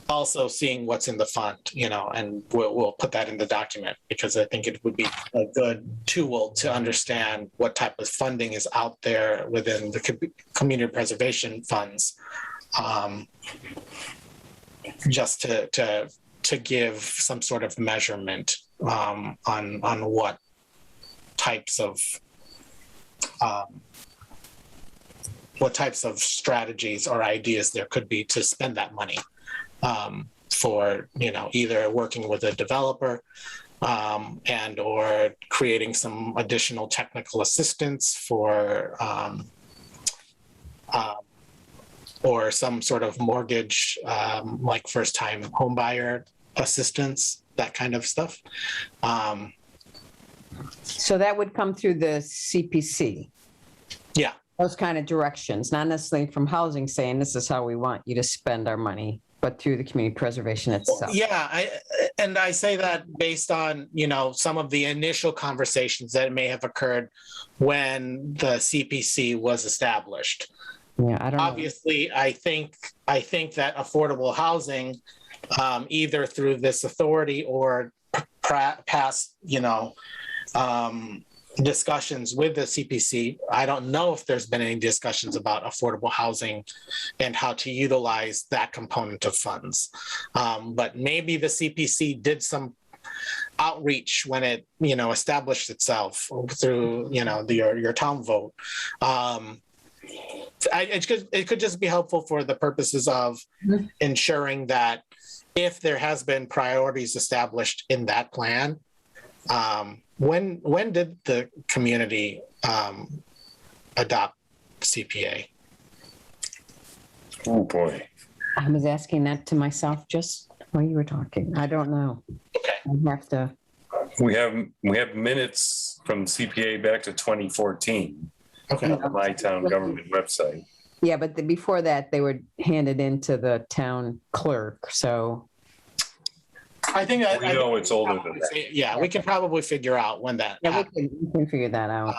also seeing what's in the fund, and we'll put that in the document because I think it would be a good tool to understand what type of funding is out there within the community preservation funds, just to give some sort of measurement on what types of strategies or ideas there could be to spend that money for, either working with a developer and or creating some additional technical assistance for or some sort of mortgage, like first-time home buyer assistance, that kind of stuff. So that would come through the CPC. Yeah. Those kind of directions, not necessarily from housing saying this is how we want you to spend our money, but through the community preservation itself. Yeah, I say that based on, some of the initial conversations that may have occurred when the CPC was established. Yeah, I don't know. Obviously, I think that affordable housing, either through this authority or past, discussions with the CPC, I don't know if there's been any discussions about affordable housing and how to utilize that component of funds. But maybe the CPC did some outreach when it, established itself through, your town vote. It could just be helpful for the purposes of ensuring that if there has been priorities established in that plan, when did the community adopt CPA? Oh, boy. I was asking that to myself just while you were talking. I don't know. Okay. I have to. We have minutes from CPA back to 2014 Okay. on the My Town Government website. Yeah, but before that, they were handed into the town clerk. So I think that We know it's older than that. Yeah, we can probably figure out when that yeah, happened. we can figure that out.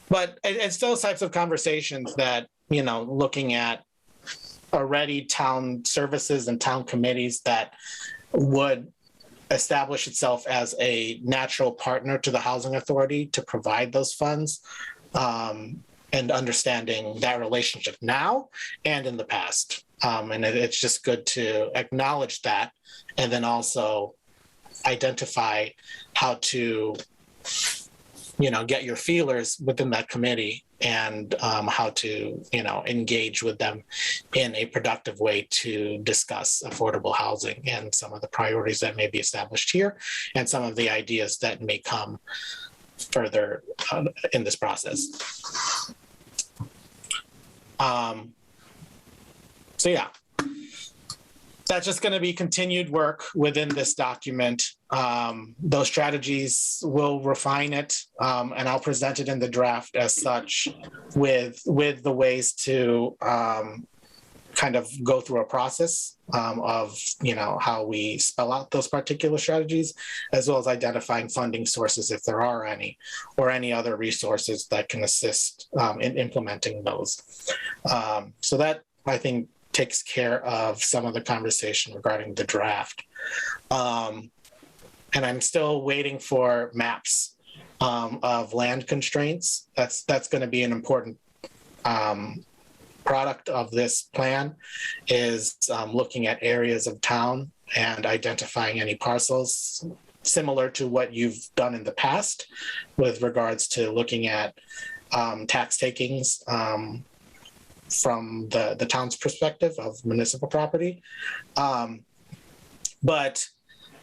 But it's those types of conversations that, looking at already town services and town committees that would establish itself as a natural partner to the housing authority to provide those funds, and understanding that relationship now and in the past. And it's just good to acknowledge that and then also identify how to, get your feelers within that committee and how to, engage with them in a productive way to discuss affordable housing and some of the priorities that may be established here and some of the ideas that may come further in this process. So yeah, that's just going to be continued work within this document. Those strategies will refine it, and I'll present it in the draft as such, with the ways to kind of go through a process of, how we spell out those particular strategies, as well as identifying funding sources if there are any, or any other resources that can assist in implementing those. So that, I think, takes care of some of the conversation regarding the draft. And I'm still waiting for maps of land constraints. That's going to be an important product of this plan, is looking at areas of town and identifying any parcels similar to what you've done in the past with regards to looking at tax takings from the town's perspective of municipal property. But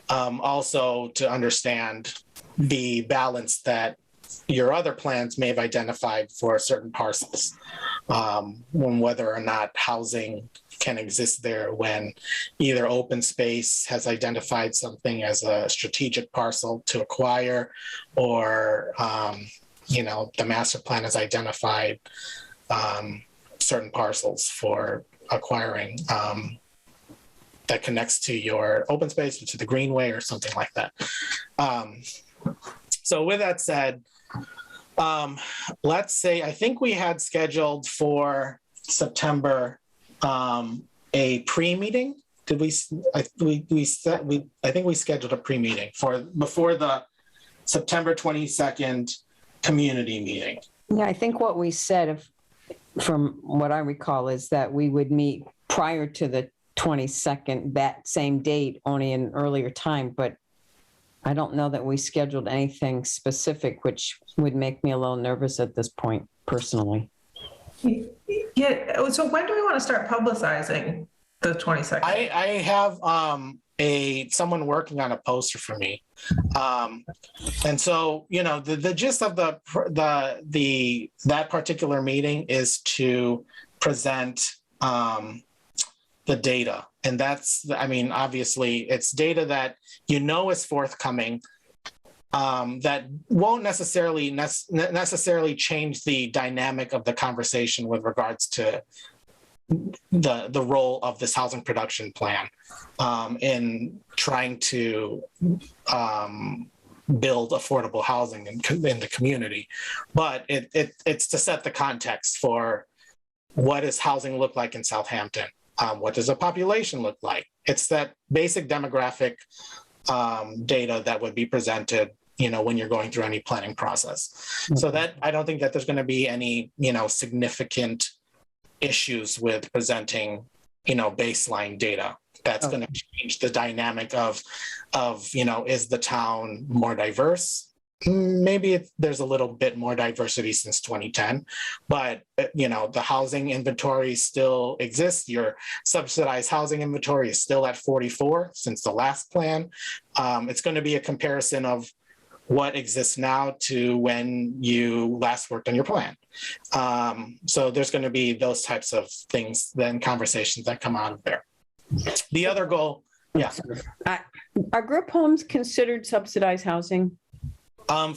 also to understand the balance that your other plans may have identified for certain parcels, when whether or not housing can exist there, when either open space has identified something as a strategic parcel to acquire, or the master plan has identified certain parcels for acquiring that connects to your open space or to the greenway or something like that. So with that said, let's say, I think we had scheduled for September a pre-meeting. Did we? I think we scheduled a pre-meeting before the September 22nd community meeting. Yeah, I think what we said, from what I recall, is that we would meet prior to the 22nd, that same date, only an earlier time, but I don't know that we scheduled anything specific, which would make me a little nervous at this point, personally. Yeah, so when do we want to start publicizing the 22nd? I have someone working on a poster for me. And so, the gist of that particular meeting is to present the data. And that's, obviously it's data that is forthcoming, that won't necessarily change the dynamic of the conversation with regards to the role of this housing production plan in trying to build affordable housing in the community. But it's to set the context for what does housing look like in Southampton? What does a population look like? It's that basic demographic data that would be presented, when you're going through any planning process. So that, I don't think that there's going to be any, significant issues with presenting, baseline data. That's going to change the dynamic of, is the town more diverse? Maybe there's a little bit more diversity since 2010, but the housing inventory still exists. Your subsidized housing inventory is still at 44 since the last plan. It's going to be a comparison of what exists now to when you last worked on your plan. So there's going to be those types of things, then conversations that come out of there. The other goal, yeah. Are group homes considered subsidized housing?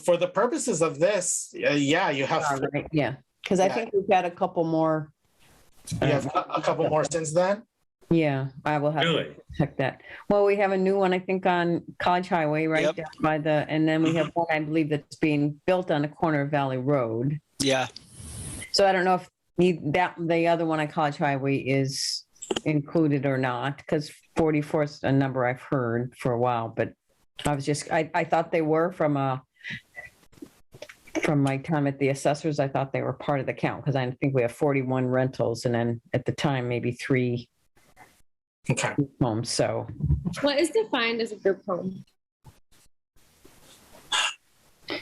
For the purposes of this, yeah, you have. Right, yeah, because I think we've got a couple more. You have a couple more since then? Yeah, I will have to check that. Well, we have a new one, I think, on College Highway, right? Yep. Down by and then we have one, I believe, that's being built on the corner of Valley Road. Yeah. So I don't know if the other one on College Highway is included or not, because 44 is a number I've heard for a while, but I thought they were from my time at the assessors. I thought they were part of the count, because I think we have 41 rentals, and then at the time, maybe 3 homes. So What is defined as a group home?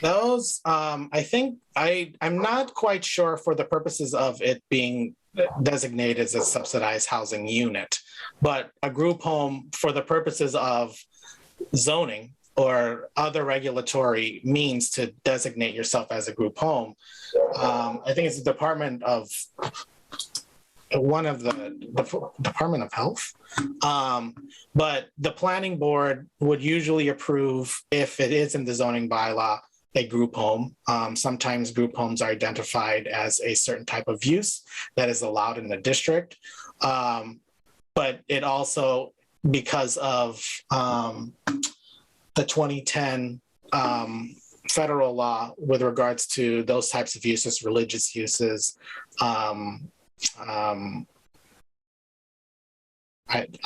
Those, I think, I'm not quite sure for the purposes of it being designated as a subsidized housing unit, but a group home for the purposes of zoning or other regulatory means to designate yourself as a group home. I think it's the Department of one of the Department of Health. But the planning board would usually approve, if it is in the zoning bylaw, a group home. Sometimes group homes are identified as a certain type of use that is allowed in the district. But it also, because of the 2010 federal law with regards to those types of uses, religious uses, I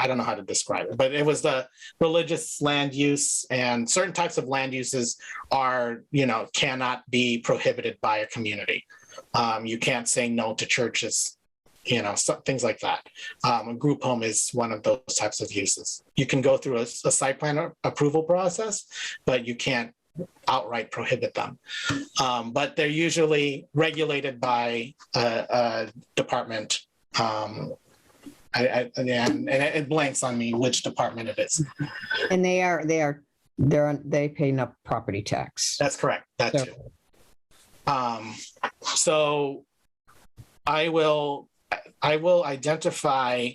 don't know how to describe it, but it was the religious land use, and certain types of land uses are, cannot be prohibited by a community. You can't say no to churches, things like that. A group home is one of those types of uses. You can go through a site plan approval process, but you can't outright prohibit them. But they're usually regulated by a department. And it blanks on me which department it is. And they pay enough property tax. That's correct. That So- too. So I will identify,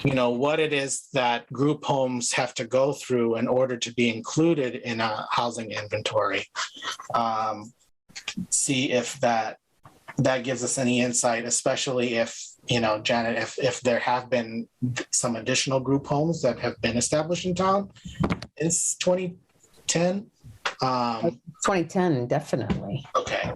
what it is that group homes have to go through in order to be included in a housing inventory. See if that gives us any insight, especially if, Janet, if there have been some additional group homes that have been established in town. It's 2010. 2010, definitely. Okay.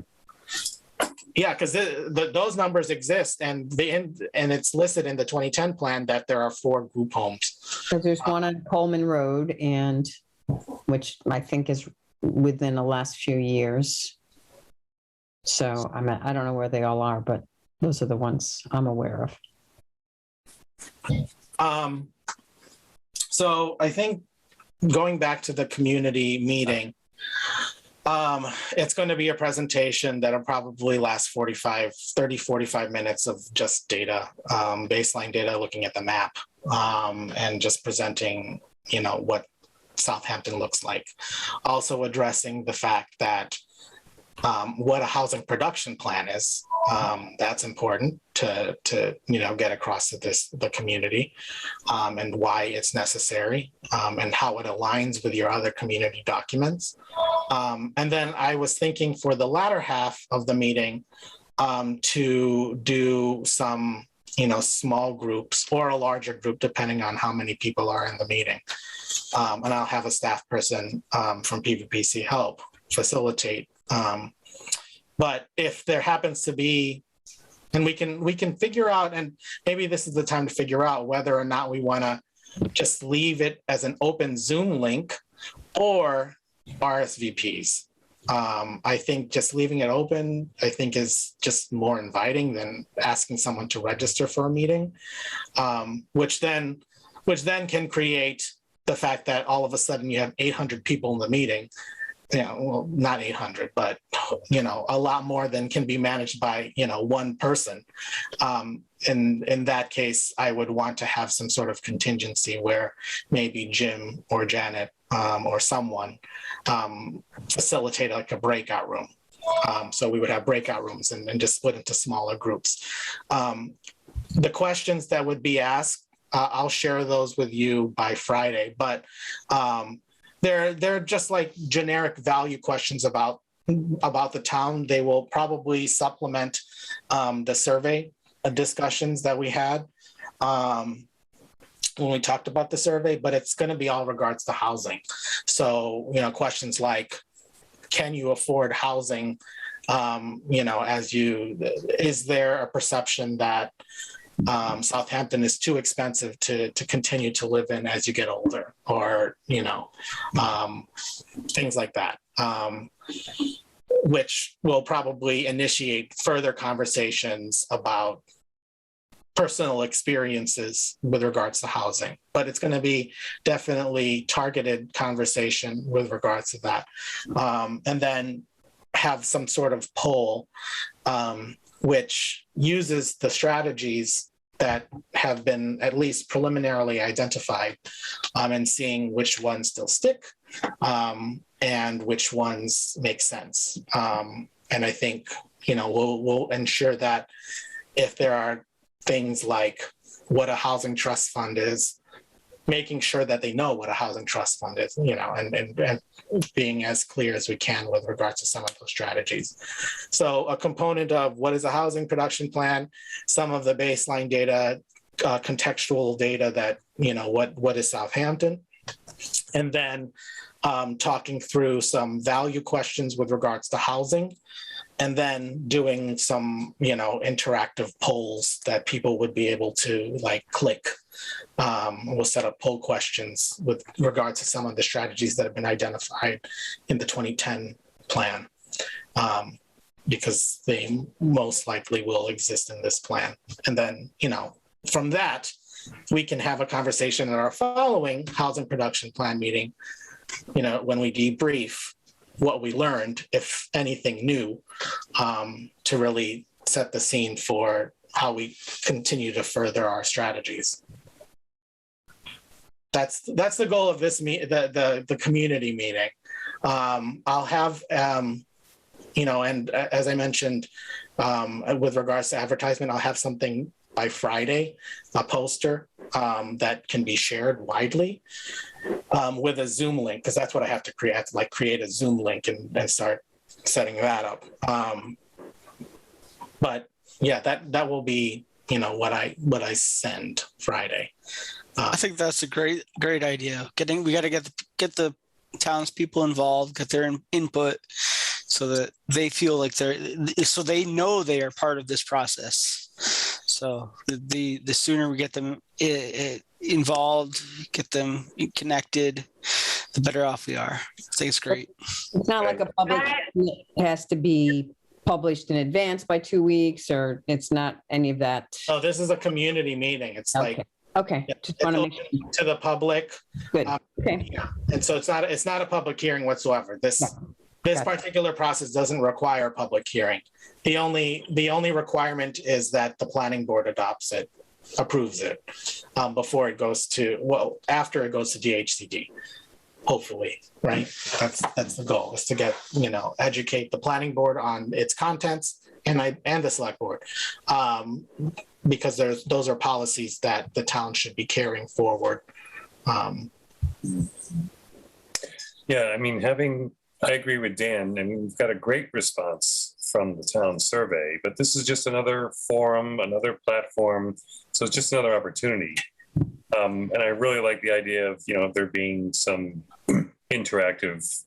Yeah, because those numbers exist, and it's listed in the 2010 plan that there are 4 group homes. Because there's one on Coleman Road, which I think is within the last few years. So I don't know where they all are, but those are the ones I'm aware of. So I think going back to the community meeting, it's going to be a presentation that'll probably last 45 minutes of just data, baseline data, looking at the map, and just presenting, what Southampton looks like. Also addressing the fact that what a housing production plan is. That's important to get across to the community, and why it's necessary, and how it aligns with your other community documents. And then I was thinking for the latter half of the meeting to do some small groups or a larger group, depending on how many people are in the meeting. And I'll have a staff person from PVPC help facilitate. But if there happens to be, and we can figure out, and maybe this is the time to figure out whether or not we want to just leave it as an open Zoom link or RSVPs. I think just leaving it open, is just more inviting than asking someone to register for a meeting, which then can create the fact that all of a sudden you have 800 people in the meeting. Well, not 800, but, a lot more than can be managed by, one person. In that case, I would want to have some sort of contingency where maybe Jim or Janet or someone facilitate like a breakout room. So we would have breakout rooms and just split into smaller groups. The questions that would be asked, I'll share those with you by Friday, but they're just like generic value questions about the town. They will probably supplement the survey discussions that we had when we talked about the survey, but it's going to be all regards to housing. So, questions like, can you afford housing? Is there a perception that Southampton is too expensive to continue to live in as you get older, or things like that, which will probably initiate further conversations about personal experiences with regards to housing. But it's going to be definitely targeted conversation with regards to that, and then have some sort of poll which uses the strategies that have been at least preliminarily identified, and seeing which ones still stick, and which ones make sense. And I think, we'll ensure that if there are things like what a housing trust fund is, making sure that they know what a housing trust fund is, and being as clear as we can with regards to some of those strategies. So a component of what is a housing production plan, some of the baseline data, contextual data that, what is Southampton, and then talking through some value questions with regards to housing, and then doing some, interactive polls that people would be able to click. We'll set up poll questions with regards to some of the strategies that have been identified in the 2010 plan, because they most likely will exist in this plan. And then, from that, we can have a conversation at our following housing production plan meeting, when we debrief what we learned, if anything new, to really set the scene for how we continue to further our strategies. That's the goal of this the community meeting. I'll have, and as I mentioned, with regards to advertisement, I'll have something by Friday, a poster that can be shared widely with a Zoom link, because that's what I have to create. I have to create a Zoom link and start setting that up. But yeah, that will be what I send Friday. I think that's a great idea. We got to get the townspeople involved, get their input, so that they feel like so they know they are part of this process. So the sooner we get them involved, get them connected, the better off we are. I think it's great. It's not like a public, it has to be published in advance by 2 weeks, or it's not any of that. Oh, this is a community meeting. It's Okay. Just want to make sure. To the public. Good. Okay. Yeah. And so it's not a public hearing whatsoever. This particular process doesn't require a public hearing. The only requirement is that the planning board approves it before it goes after it goes to DHCD. Hopefully, right? That's the goal, is to get, educate the planning board on its contents and the select board. Because those are policies that the town should be carrying forward. Yeah, I agree with Dan. We've got a great response from the town survey, but this is just another forum, another platform. So it's just another opportunity. And I really like the idea of, there being some interactive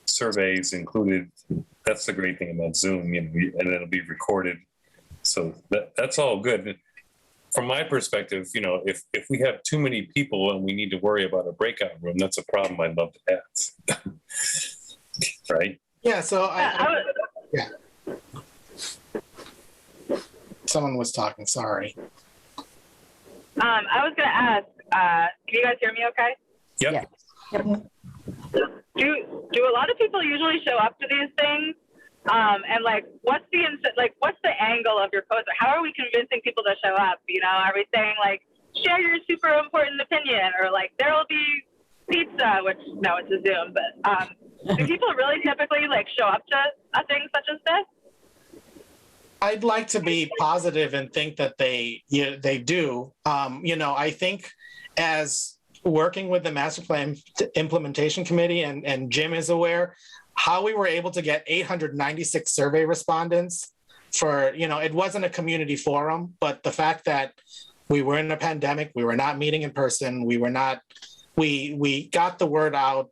surveys included. That's the great thing about Zoom, and it'll be recorded. So that's all good. From my perspective, if we have too many people and we need to worry about a breakout room, that's a problem I'd love to have. Right? Yeah. So yeah. Someone was talking. Sorry. I was going to ask. Can you guys hear me? Okay. Yep. Yeah. Do a lot of people usually show up to these things? And what's the angle of your post? How are we convincing people to show up? Are we saying share your super important opinion, or there will be pizza? Which no, it's a Zoom, but do people really typically show up to a thing such as this? I'd like to be positive and think that they do. I think as working with the master plan implementation committee, and Jim is aware, how we were able to get 896 survey respondents for, it wasn't a community forum, but the fact that we were in a pandemic, we were not meeting in person, we got the word out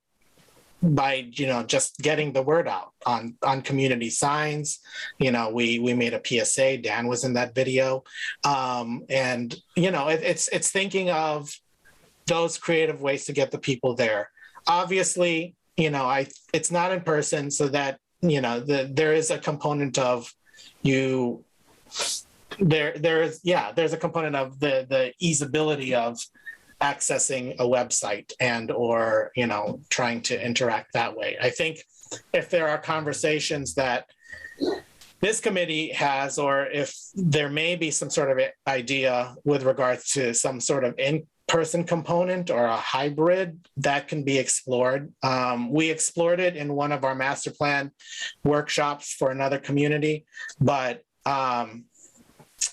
by, just getting the word out on community signs. We made a PSA, Dan was in that video. And, it's thinking of those creative ways to get the people there. Obviously, it's not in person, so that, there is a component of there's a component of the easeability of accessing a website or trying to interact that way. I think if there are conversations that this committee has, or if there may be some sort of idea with regards to some sort of in-person component or a hybrid, that can be explored. We explored it in one of our master plan workshops for another community, but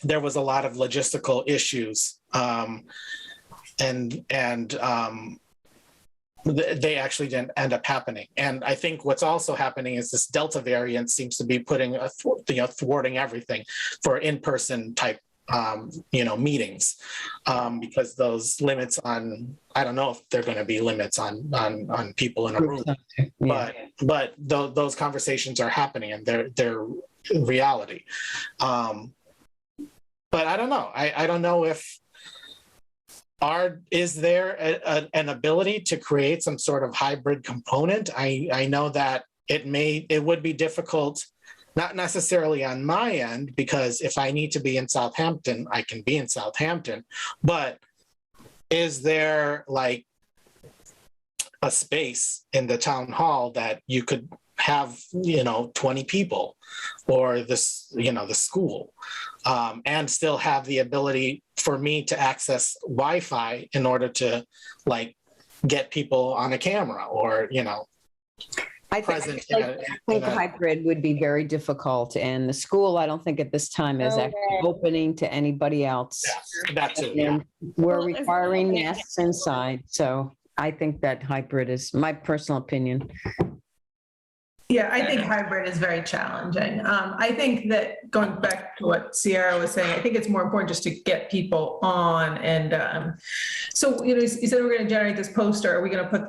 there was a lot of logistical issues, and they actually didn't end up happening. And I think what's also happening is this Delta variant seems to be putting thwarting everything for in-person type meetings, because those limits on, I don't know if they're going to be limits on people in a room, but those conversations are happening and they're reality. But I don't know. I don't know if is there an ability to create some sort of hybrid component? I know that it would be difficult, not necessarily on my end, because if I need to be in Southampton, I can be in Southampton. But is there like a space in the town hall that you could have 20 people, or the school, and still have the ability for me to access Wi-Fi in order to like get people on a camera, or I think hybrid would be very difficult, and the school, I don't think at this time is actually opening to anybody else. Yeah, that too. Yeah. We're requiring masks inside, so I think that hybrid is my personal opinion. Yeah, I think hybrid is very challenging. I think that going back to what Sierra was saying, I think it's more important just to get people on. And so, you said we're going to generate this poster. Are we going to put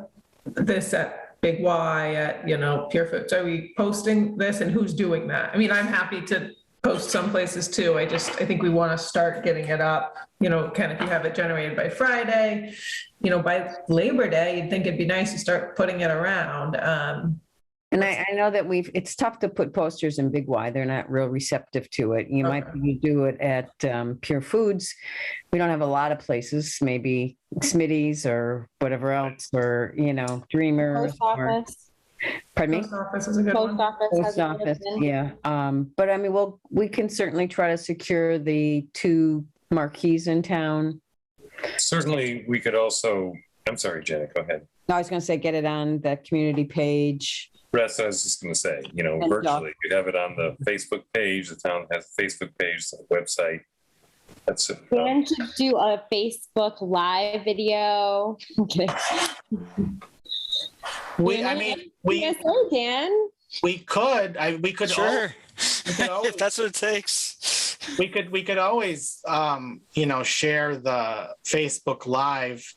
this at Big Y at, Pure Foods? Are we posting this, and who's doing that? I mean, I'm happy to post some places too. I think we want to start getting it up, kind of, if you have it generated by Friday, by Labor Day, you'd think it'd be nice to start putting it around. And I know that it's tough to put posters in Big Y. They're not real receptive to it. You might do it at Pure Foods. We don't have a lot of places, maybe Smitty's or whatever else, or, Dreamers. Post office. Pardon me? Post office is a good one. Post office, yeah. But I mean, we can certainly try to secure the 2 marquees in town. Certainly, we could also, I'm sorry, Janet, go ahead. No, I was going to say, get it on the community page. That's what I was just going to say, virtually, you have it on the Facebook page. The town has a Facebook page, the website. That's it. Dan should do a Facebook Live video. Okay. Dan. We could sure. If that's what it takes. We could always share the Facebook Live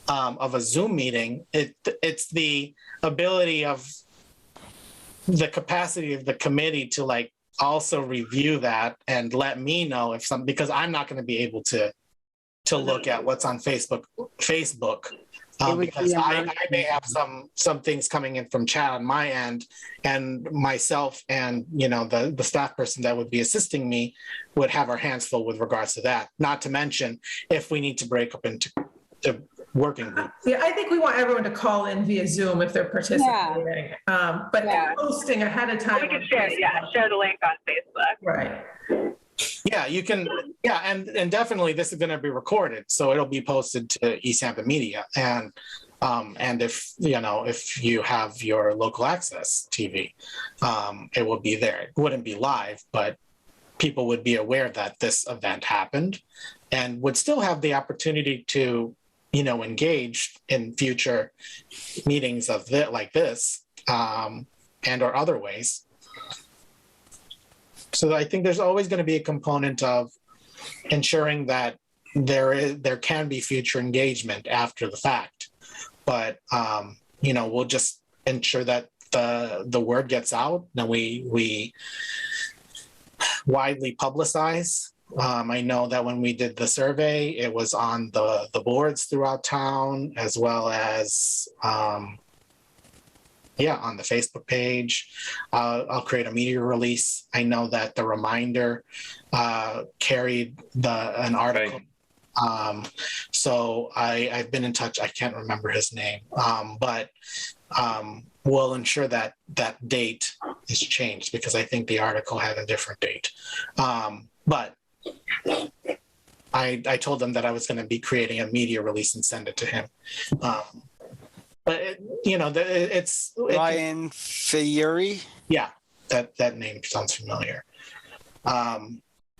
of a Zoom meeting. It's the ability of the capacity of the committee to like also review that and let me know if because I'm not going to be able to look at what's on Facebook, because I may have some things coming in from chat on my end, and myself and the staff person that would be assisting me would have our hands full with regards to that. Not to mention if we need to break up into working group. Yeah, I think we want everyone to call in via Zoom if they're participating. But posting ahead of time. We can share the link on Facebook. Right. Yeah, you can. Yeah, and definitely this is going to be recorded, so it'll be posted to Easthampton Media, and if if you have your local access TV, it will be there. It wouldn't be live, but people would be aware that this event happened, and would still have the opportunity to engage in future meetings like this, and or other ways. So I think there's always going to be a component of ensuring that there can be future engagement after the fact, but we'll just ensure that the word gets out and we widely publicize. I know that when we did the survey, it was on the boards throughout town, as well as on the Facebook page. I'll create a media release. I know that the Reminder carried an article. Right. So I've been in touch. I can't remember his name, but we'll ensure that that date is changed, because I think the article had a different date. But I told them that I was going to be creating a media release and send it to him. But it's Ryan Fieri. Yeah, that name sounds familiar.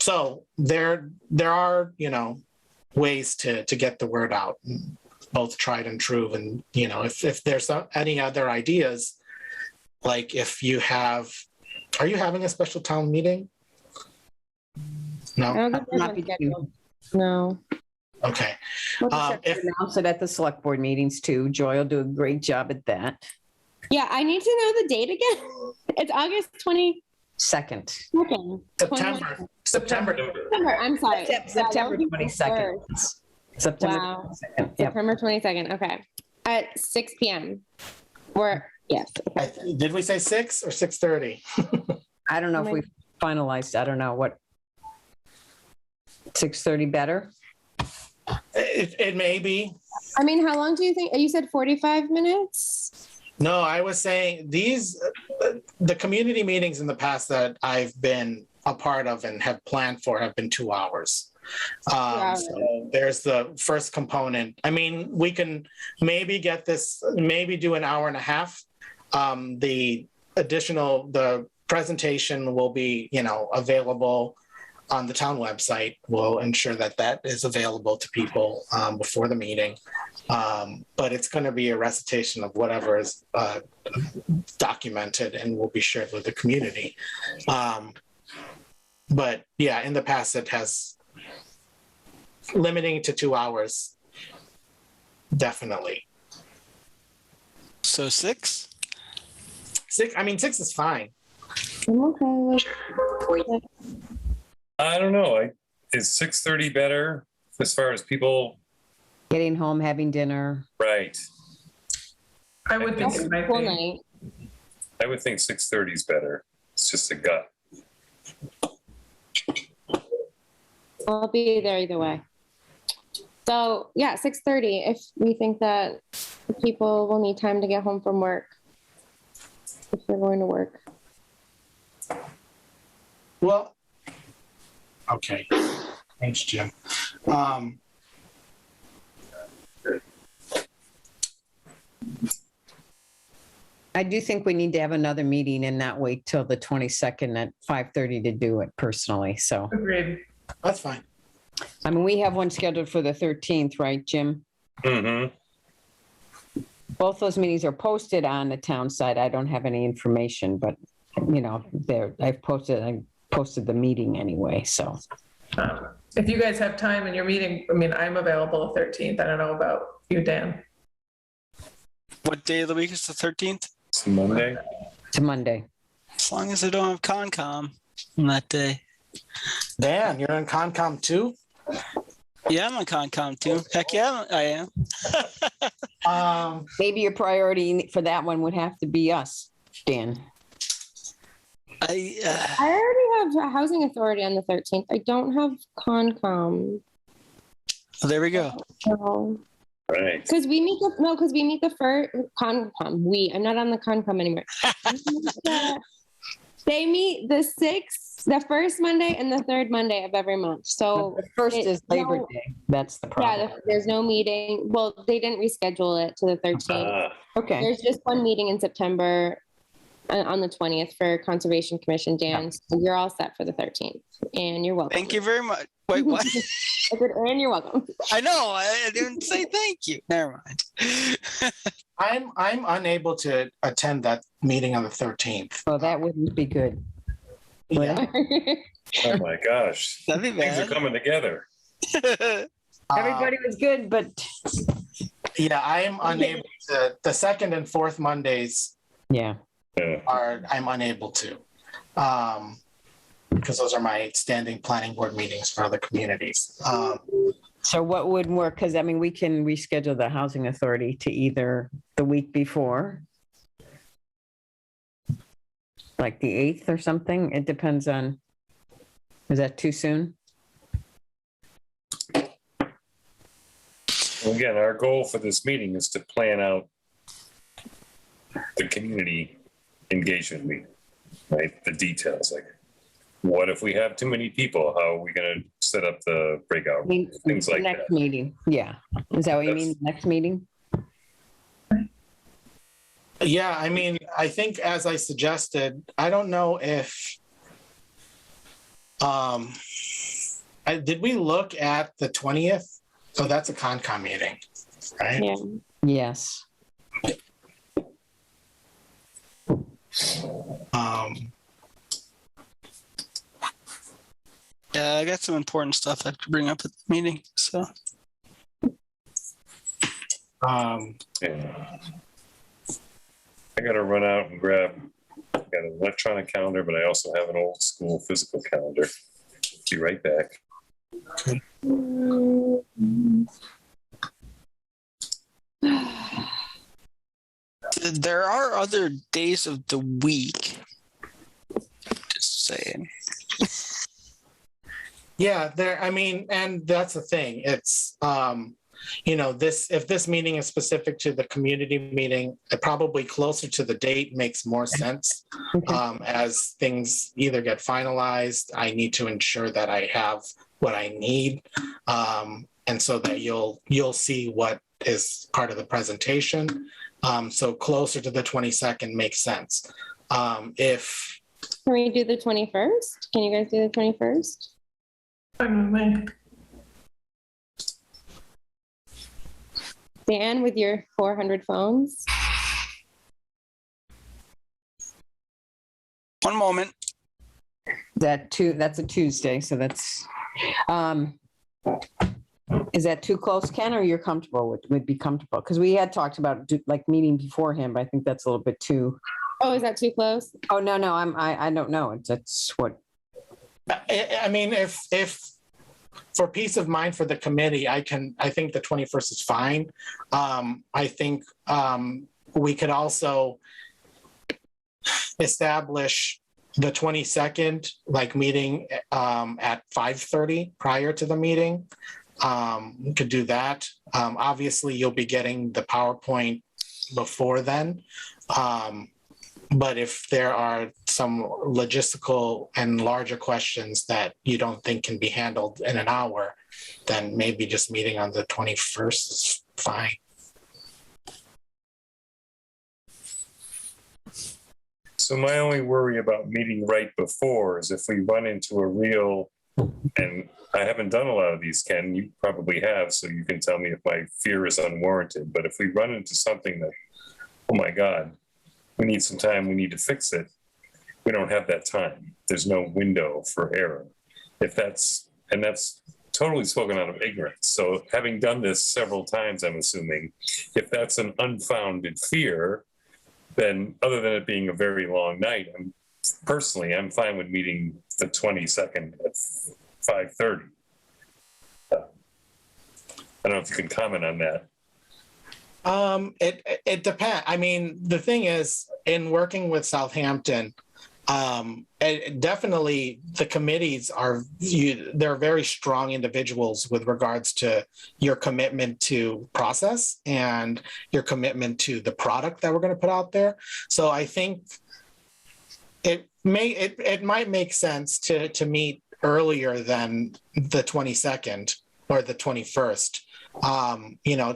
So there are, ways to get the word out, both tried and true. And, if there's any other ideas, like if you are you having a special town meeting? I No? don't think there's Not one between- scheduled. No. Okay. We'll just have to if- announce it at the select board meetings too. Joy will do a great job at that. Yeah, I need to know the date again. It's August 22nd. Second. September. September, I'm sorry. Yeah, that September would be the 22nd. first. September Wow. 22nd. Yep. September 22nd, okay. At 6 p.m. Yes. Okay. Did we say 6 or 6:30? I don't know if we finalized, I don't know what. 6:30 better? It may be. I mean, how long do you think? You said 45 minutes? No, I was saying the community meetings in the past that I've been a part of and have planned for have been 2 hours. So there's the first component. I mean, we can maybe do an hour and a half. The presentation will be, available on the town website. We'll ensure that is available to people before the meeting. But it's going to be a recitation of whatever is documented and will be shared with the community. But yeah, in the past, it has limiting to 2 hours. Definitely. So 6? 6 is fine. I'm okay with I don't know. Is 6:30 better as far as people? Getting home, having dinner. Right. I would think it might full be. night. I would think 6:30 is better. It's just a gut. I'll be there either way. So yeah, 6:30, if we think that people will need time to get home from work, if they're going to work. Well, okay. Thanks, Jim. I do think we need to have another meeting and not wait till the 22nd at 5:30 to do it personally. So, Agreed. That's fine. I mean, we have one scheduled for the 13th, right, Jim? Mm-hmm. Both those meetings are posted on the town site. I don't have any information, but I've posted the meeting anyway, so. If you guys have time in your meeting, I mean, I'm available the 13th. I don't know about you, Dan. What day of the week is the 13th? It's Monday. It's a Monday. As long as I don't have Concom on that day. Dan, you're in Concom too? Yeah, I'm on Concom too. Heck yeah, I am. Maybe your priority for that one would have to be us, Dan. I I already have a housing authority on the 13th. I don't have Concom. there we go. So, Right. because we meet the first Concom. I'm not on the Concom anymore. They meet the 6th, the first Monday and the third Monday of every month. So The first is Labor no- Day. That's the yeah, problem. there's no meeting. Well, they didn't reschedule it to the 13th. Okay. There's just one meeting in September on the 20th for Conservation Commission, Dan. So you're all set for the 13th, and you're welcome. Thank you very much. Wait, what? I said, and you're welcome. I know. I didn't say thank you. Never mind. I'm unable to attend that meeting on the 13th. Oh, that wouldn't be good. Yeah. Oh my gosh. That'd be Things are bad. coming together. Everybody was good, but Yeah, I am unable to. The second and fourth Mondays yeah. I'm unable to. Because those are my standing planning board meetings for other communities. So what would work? Because I mean, we can reschedule the housing authority to either the week before, like the 8th or something. It depends on, is that too soon? Well, again, our goal for this meeting is to plan out the community engagement meeting, right? The details, like what if we have too many people? How are we going to set up the breakout? I mean, Things the like next that. meeting. Yeah. Is that what you mean? Next meeting? Yeah, I mean, I think as I suggested, I don't know if did we look at the 20th? So that's a Concom meeting, right? Yeah. Yes. Yeah, I got some important stuff I could bring up at the meeting. So Yeah. I gotta run out and grab, I got an electronic calendar, but I also have an old school physical calendar. Be right back. there are other days of the week. Just saying. Yeah, I mean, and that's the thing. It's, if this meeting is specific to the community meeting, probably closer to the date makes more sense. As things either get finalized, I need to ensure that I have what I need. And so that you'll see what is part of the presentation. So closer to the 22nd makes sense. Can we do the 21st? Can you guys do the 21st? Fine with me. Dan, with your 400 phones? One moment. That's a Tuesday, so that's, is that too close, Ken, or you're comfortable would be comfortable? Because we had talked about like meeting beforehand, but I think that's a little bit too. Oh, is that too close? Oh, no, I don't know. That's what. I mean, if for peace of mind for the committee, I think the 21st is fine. I think we could also establish the 22nd, like meeting at 5:30 prior to the meeting. We could do that. Obviously, you'll be getting the PowerPoint before then. But if there are some logistical and larger questions that you don't think can be handled in an hour, then maybe just meeting on the 21st is fine. So my only worry about meeting right before is if we run into a real, and I haven't done a lot of these, Ken, you probably have, so you can tell me if my fear is unwarranted. But if we run into something that, oh my God, we need some time, we need to fix it, we don't have that time. There's no window for error. That's totally spoken out of ignorance. So having done this several times, I'm assuming, if that's an unfounded fear, then other than it being a very long night, I'm fine with meeting the 22nd at 5:30. I don't know if you can comment on that. It depends. I mean, the thing is, in working with Southampton, definitely the committees they're very strong individuals with regards to your commitment to process and your commitment to the product that we're going to put out there. So I think it might make sense to meet earlier than the 22nd or the 21st.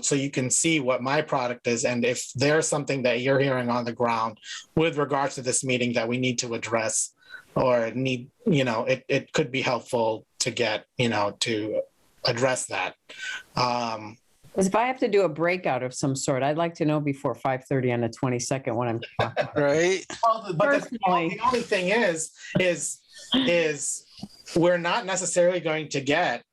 So you can see what my product is. And if there's something that you're hearing on the ground with regards to this meeting that we need to address or need, it could be helpful to get, to address that. If I have to do a breakout of some sort, I'd like to know before 5:30 on the 22nd when I'm talking. Right. Well, but the only thing is we're not necessarily going to get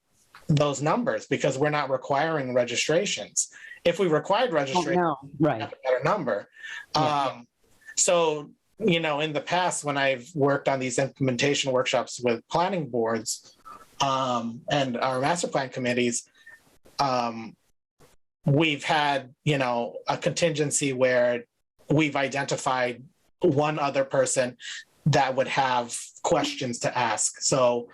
those numbers because we're not requiring registrations. If we required registration, right, we have a better number. Yeah. So, in the past, when I've worked on these implementation workshops with planning boards and our master plan committees, we've had, a contingency where we've identified one other person that would have questions to ask. So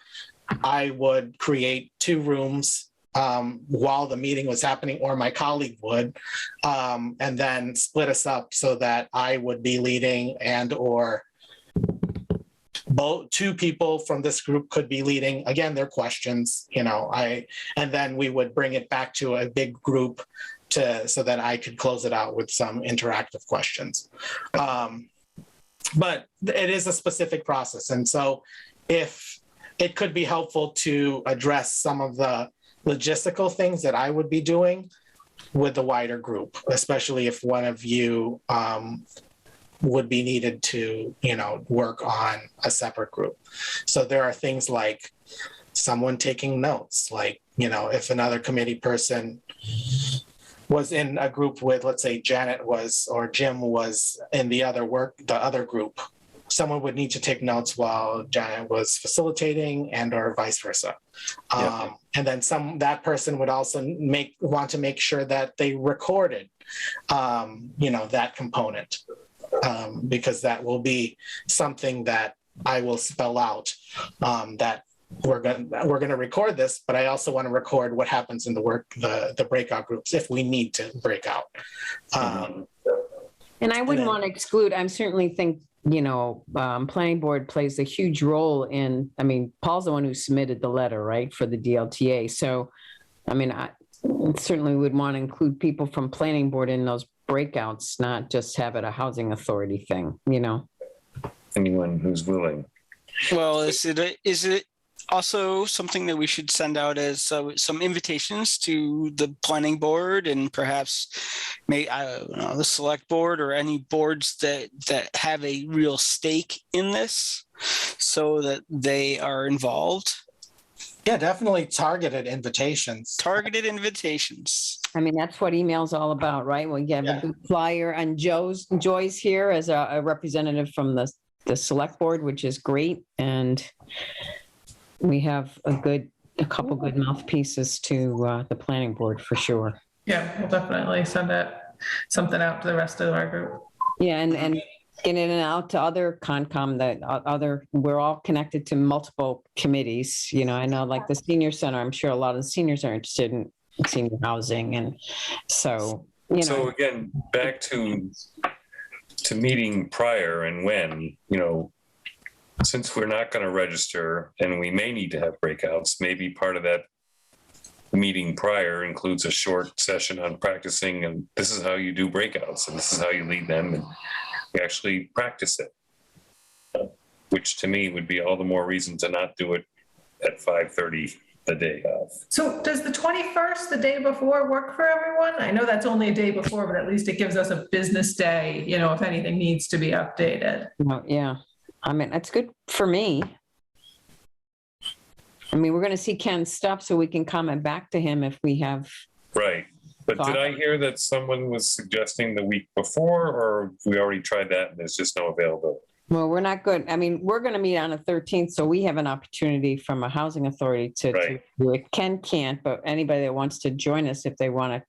I would create 2 rooms while the meeting was happening, or my colleague would, and then split us up so that I would be leading or both 2 people from this group could be leading, again, their questions, and then we would bring it back to a big group so that I could close it out with some interactive questions. But it is a specific process. And so if it could be helpful to address some of the logistical things that I would be doing with the wider group, especially if one of you would be needed to, work on a separate group. So there are things like someone taking notes, like, if another committee person was in a group with, let's say Janet was, or Jim was in the other group, someone would need to take notes while Janet was facilitating, and or vice versa. Yeah. And then that person would also want to make sure that they recorded, that component, because that will be something that I will spell out, that we're going to record this, but I also want to record what happens in the breakout groups if we need to break out. And I wouldn't want to exclude, I certainly think, planning board plays a huge role in, Paul's the one who submitted the letter, right, for the DLTA. So, I certainly would want to include people from planning board in those breakouts, not just have it a housing authority thing, Anyone who's willing. Well, is it also something that we should send out as some invitations to the planning board and perhaps the select board or any boards that have a real stake in this so that they are involved? Yeah, definitely targeted invitations. Targeted invitations. That's what email's all about, right? We have a good flyer, and Joy's here as a representative from the select board, which is great. And we have a couple good mouthpieces to the planning board for sure. Yeah, we'll definitely send something out to the rest of our group. Yeah, and getting it out to other Concom, we're all connected to multiple committees. I know like the senior center, I'm sure a lot of the seniors are interested in senior housing. And so, So again, back to meeting prior and when, since we're not going to register and we may need to have breakouts, maybe part of that meeting prior includes a short session on practicing, and this is how you do breakouts and this is how you lead them, and we actually practice it, which to me would be all the more reason to not do it at 5:30 the day of. So does the 21st, the day before, work for everyone? I know that's only a day before, but at least it gives us a business day, if anything needs to be updated. Yeah. That's good for me. We're going to see Ken's stuff so we can comment back to him if we have. Right. But did I hear that someone was suggesting the week before, or we already tried that and there's just no availability? Well, we're not good. We're going to meet on the 13th, so we have an opportunity from a housing authority to do it. Ken can't, but anybody that wants to join us, if they want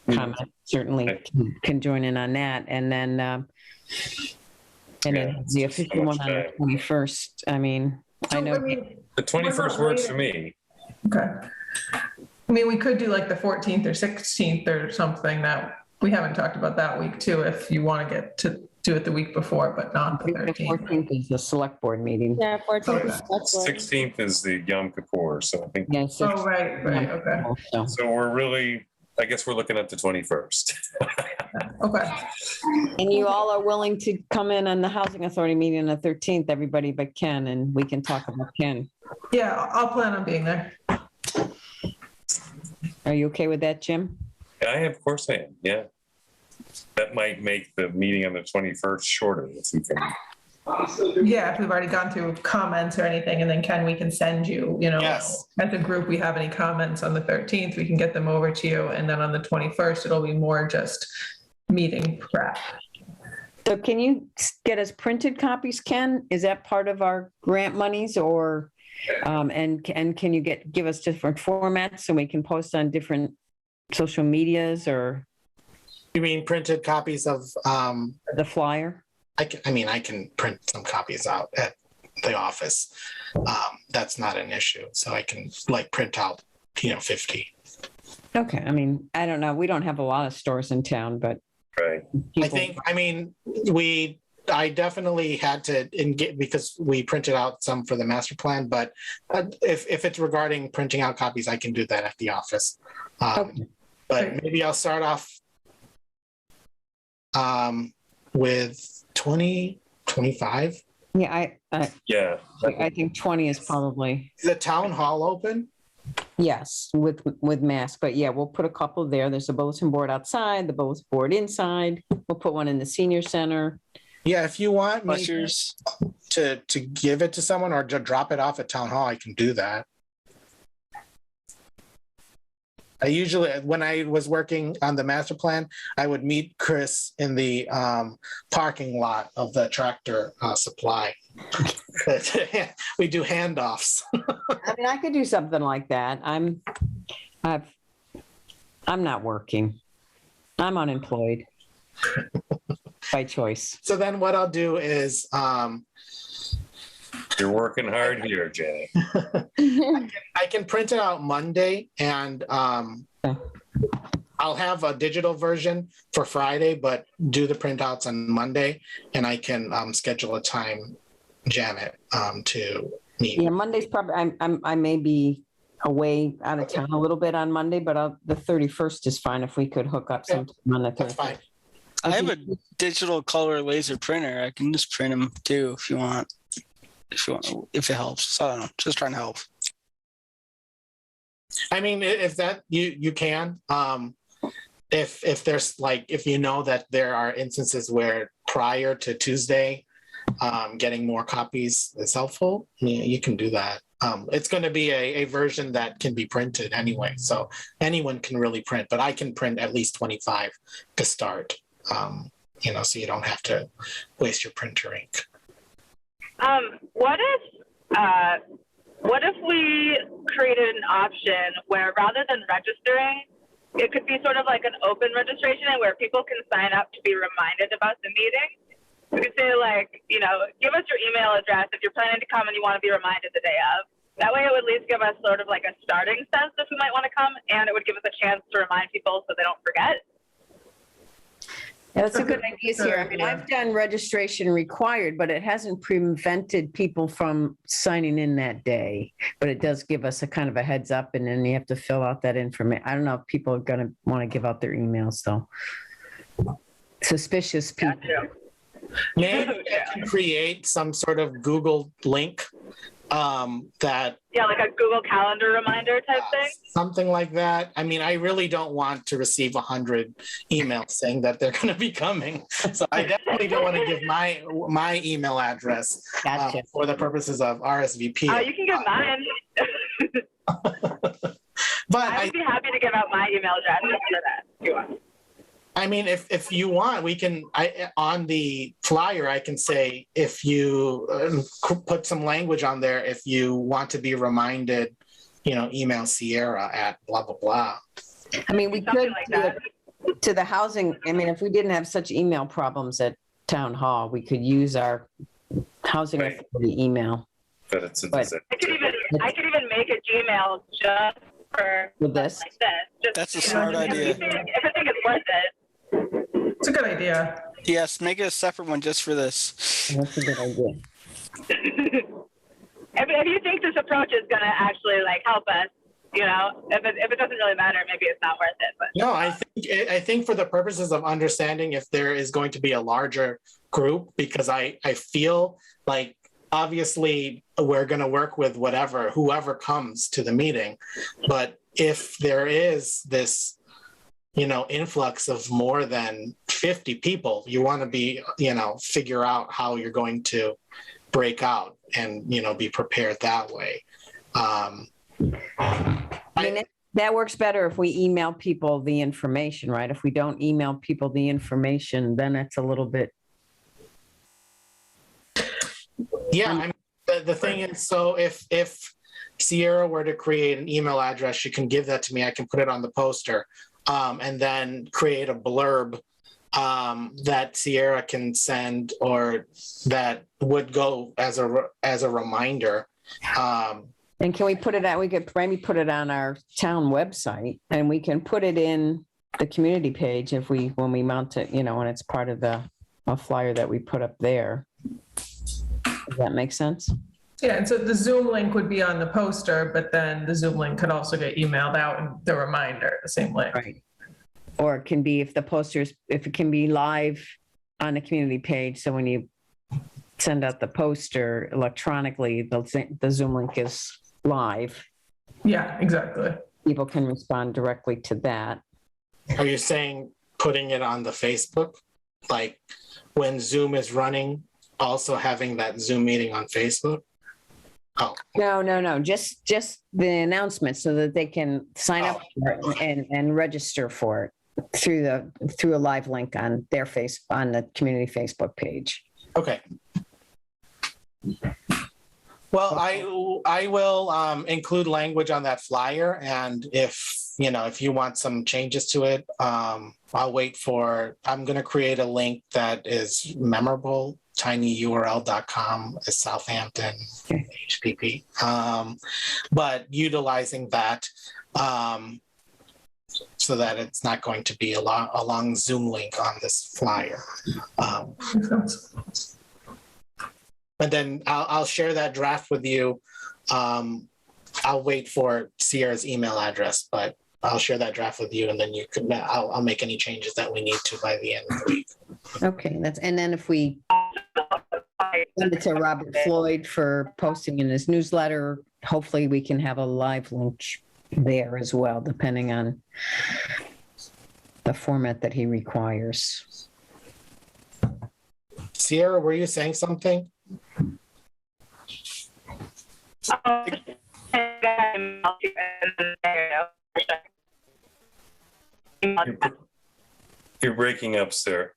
to comment, certainly can join in on that. And then, the official one on the 21st. I know. The 21st works for me. Okay. We could do like the 14th or 16th or something. That we haven't talked about that week too, if you want to get to do it the week before, but not the 13th. 14th is the select board meeting. Yeah, 14th is select board. 16th is the Yom Kippur, so I think. Yeah, Oh, right, okay. So we're really, I guess we're looking at the 21st. Okay. And you all are willing to come in on the housing authority meeting on the 13th, everybody but Ken, and we can talk about Ken. Yeah, I'll plan on being there. Are you okay with that, Jim? Of course I am, yeah. That might make the meeting on the 21st shorter if we can. Yeah, if we've already gone through comments or anything, and then Ken, we can send you, Yes. as a group, we have any comments on the 13th, we can get them over to you. And then on the 21st, it'll be more just meeting prep. So can you get us printed copies, Ken? Is that part of our grant monies, or, and can you give us different formats so we can post on different social medias, or? You mean printed copies of The flyer? I can print some copies out at the office. That's not an issue. So I can print out, 50. Okay. I don't know. We don't have a lot of stores in town, but. Right. I definitely had to engage because we printed out some for the master plan, but if it's regarding printing out copies, I can do that at the office. Okay. But maybe I'll start off with 20, 25 Yeah, Yeah. I think 20 is probably, Is the town hall open? yes, with masks, but yeah, we'll put a couple there. There's a bulletin board outside, the bulletin board inside. We'll put one in the senior center. Yeah, if you want me Ushers. to give it to someone or to drop it off at town hall, I can do that. I usually, when I was working on the master plan, I would meet Chris in the parking lot of the tractor supply. We do handoffs. I mean, I could do something like that. I'm not working. I'm unemployed by choice. So then what I'll do is, You're working hard here, Jay. I can print it out Monday and I'll have a digital version for Friday, but do the printouts on Monday and I can schedule a time, Janet, to meet. Yeah, Monday's probably, I may be away out of town a little bit on Monday, but the 31st is fine if we could hook up sometime on the That's 31st. fine. I have a digital color laser printer. I can just print them too if you want. If it helps. So I don't know. Just trying to help. I mean, if that you can, if there's like, if you know that there are instances where prior to Tuesday, getting more copies is helpful, you can do that. It's going to be a version that can be printed anyway, so anyone can really print, but I can print at least 25 to start, so you don't have to waste your printer ink. What if we created an option where rather than registering, it could be sort of like an open registration where people can sign up to be reminded about the meeting? We could say like, give us your email address if you're planning to come and you want to be reminded the day of. That way it would at least give us sort of like a starting sense if we might want to come, and it would give us a chance to remind people so they don't forget. Yeah, that's a good idea, Sarah. I mean, I've done registration required, but it hasn't prevented people from signing in that day. But it does give us a kind of a heads up, and then you have to fill out that information. I don't know if people are going to want to give out their emails, though. Suspicious people. Gotcha. Maybe I can create some sort of Google link that. Yeah, like a Google Calendar reminder type thing. Something like that. I mean, I really don't want to receive 100 emails saying that they're going to be coming. So I definitely don't want to give my email address for the purposes of RSVP. Oh, you can give mine. But I would be happy to give out my email address for that if you want. I mean, if you want, we can, on the flyer, I can say, if you put some language on there, if you want to be reminded, email Sierra at blah, blah, blah. I mean, we Something could like do that. it to the housing. I mean, if we didn't have such email problems at town hall, we could use our housing Right. authority email But it's But- I could even make a Gmail just for with this. like this. Just, That's a smart idea. If I think it's worth it. It's a good idea. Yes, make it a separate one just for this. That's a good idea. If you think this approach is going to actually like help us, if it doesn't really matter, maybe it's not worth it. But No, I think for the purposes of understanding if there is going to be a larger group, because I feel like obviously we're going to work with whoever comes to the meeting, but if there is this influx of more than 50 people, you want to be, figure out how you're going to break out and, be prepared that way. I mean, that works better if we email people the information, right? If we don't email people the information, then it's a little bit. Yeah, I mean, the thing is, so if Sierra were to create an email address, she can give that to me. I can put it on the poster, and then create a blurb that Sierra can send, or that would go as a reminder. And can we put it out? We could maybe put it on our town website, and we can put it in the community page when we mount it, when it's part of a flyer that we put up there. Does that make sense? Yeah, and so the Zoom link would be on the poster, but then the Zoom link could also get emailed out and the reminder, the same link. Right. Or it can be if it can be live on the community page. So when you send out the poster electronically, the Zoom link is live. Yeah, exactly. People can respond directly to that. Are you saying putting it on the Facebook? Like when Zoom is running, also having that Zoom meeting on Facebook? Oh, No, just the announcement so that they can sign up for it and register for it through a live link on their on the community Facebook page. okay. Well, I will include language on that flyer, and if you want some changes to it, I'm going to create a link that is memorable, tinyurl.com is Southampton HPP. But utilizing that so that it's not going to be a long Zoom link on this flyer. And then I'll share that draft with you. I'll wait for Sierra's email address, but I'll share that draft with you, and then I'll make any changes that we need to by the end of the week. Okay, and then if we send it to Robert Floyd for posting in his newsletter, hopefully we can have a live link there as well, depending on the format that he requires. Sierra, were you saying something? You're breaking up, Sierra.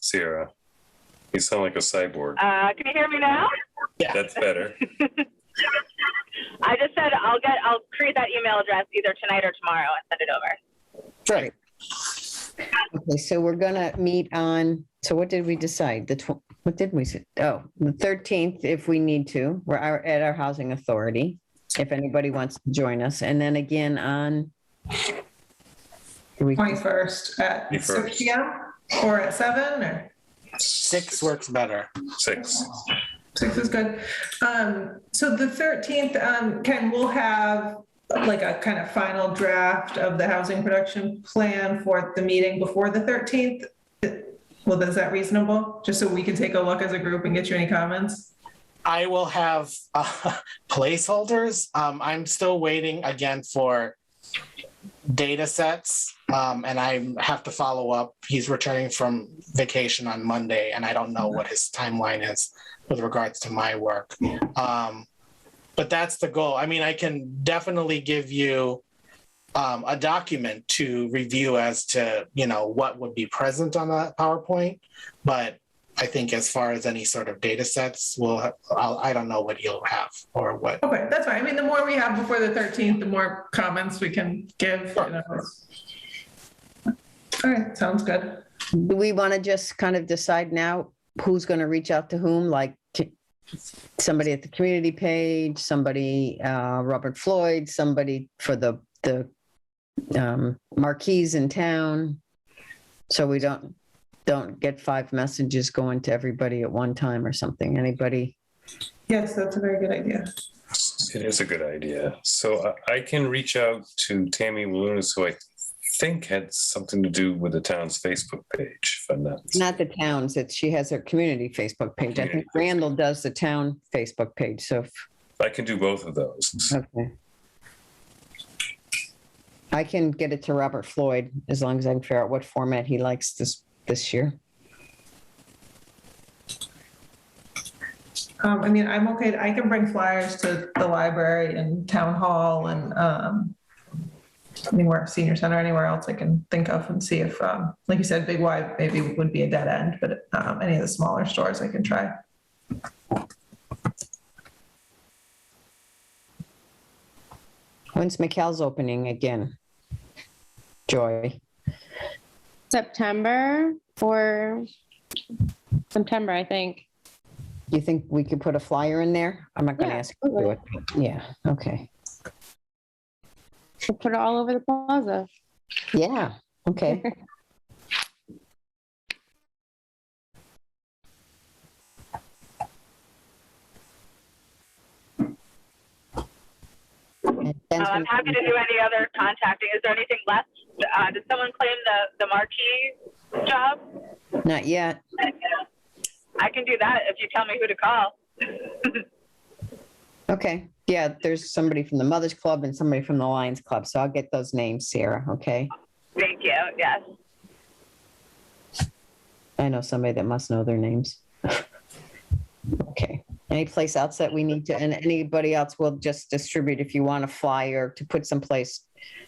You sound like a cyborg. Can you hear me now? Yeah. That's better. I just said I'll create that email address either tonight or tomorrow and send it over. Great. Okay, so we're gonna meet on, so what did we decide? What did we say? Oh, the 13th, if we need to. We're at our housing authority, if anybody wants to join us. And then again on 21st at 21st. 6 p.m. or at 7 or 6 works better. 6. 6 is good. So the 13th, Ken, we'll have like a kind of final draft of the housing production plan for the meeting before the 13th. Well, is that reasonable? Just so we can take a look as a group and get you any comments? I will have placeholders. I'm still waiting again for data sets, and I have to follow up. He's returning from vacation on Monday, and I don't know what his timeline is with regards to my work. But that's the goal. I mean, I can definitely give you a document to review as to, what would be present on that PowerPoint. But I think as far as any sort of data sets, I don't know what you'll have or what. Okay, that's fine. I mean, the more we have before the 13th, the more comments we can give. Sure. All right, sounds good. Do we want to just kind of decide now who's going to reach out to whom? Like somebody at the community page, somebody, Robert Floyd, somebody for the marquees in town, so we don't get 5 messages going to everybody at one time or something. Anybody? Yes, that's a very good idea. It is a good idea. So I can reach out to Tammy Lunas, who I think had something to do with the town's Facebook page. If I'm Not the towns. She has her community Facebook page. I think Randall does the town Facebook page. So I can do both of those. okay. I can get it to Robert Floyd as long as I can figure out what format he likes this year. I mean, I'm okay. I can bring flyers to the library and town hall and anywhere, senior center, anywhere else I can think of and see if, like you said, Big Y maybe would be a dead end, but any of the smaller stores I can try. When's McCall's opening again? Joy. September, I think. You think we could put a flyer in there? I'm not going to Yeah, ask you to do it. Yeah, okay. We'll put it all over the plaza. Yeah, okay. I'm happy to do any other contacting. Is there anything left? Did someone claim the marquee job? Not yet. I can do that if you tell me who to call. Okay, yeah, there's somebody from the Mothers Club and somebody from the Lions Club, so I'll get those names, Sarah, okay? Thank you. Yes. I know somebody that must know their names. Okay, any place else that we need to, and anybody else will just distribute if you want a flyer to put someplace,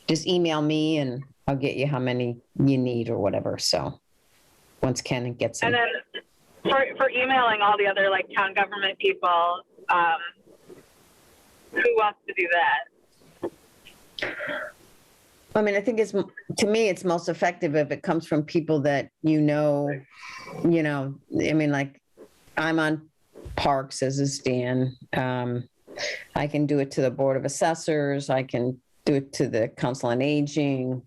just email me and I'll get you how many you need or whatever, so. Once Ken gets them. And then for emailing all the other like town government people, who wants to do that? I mean, I think it's, to me, it's most effective if it comes from people that you know, I mean, like, I'm on Parks, as is Dan. I can do it to the Board of Assessors. I can do it to the Council on Aging.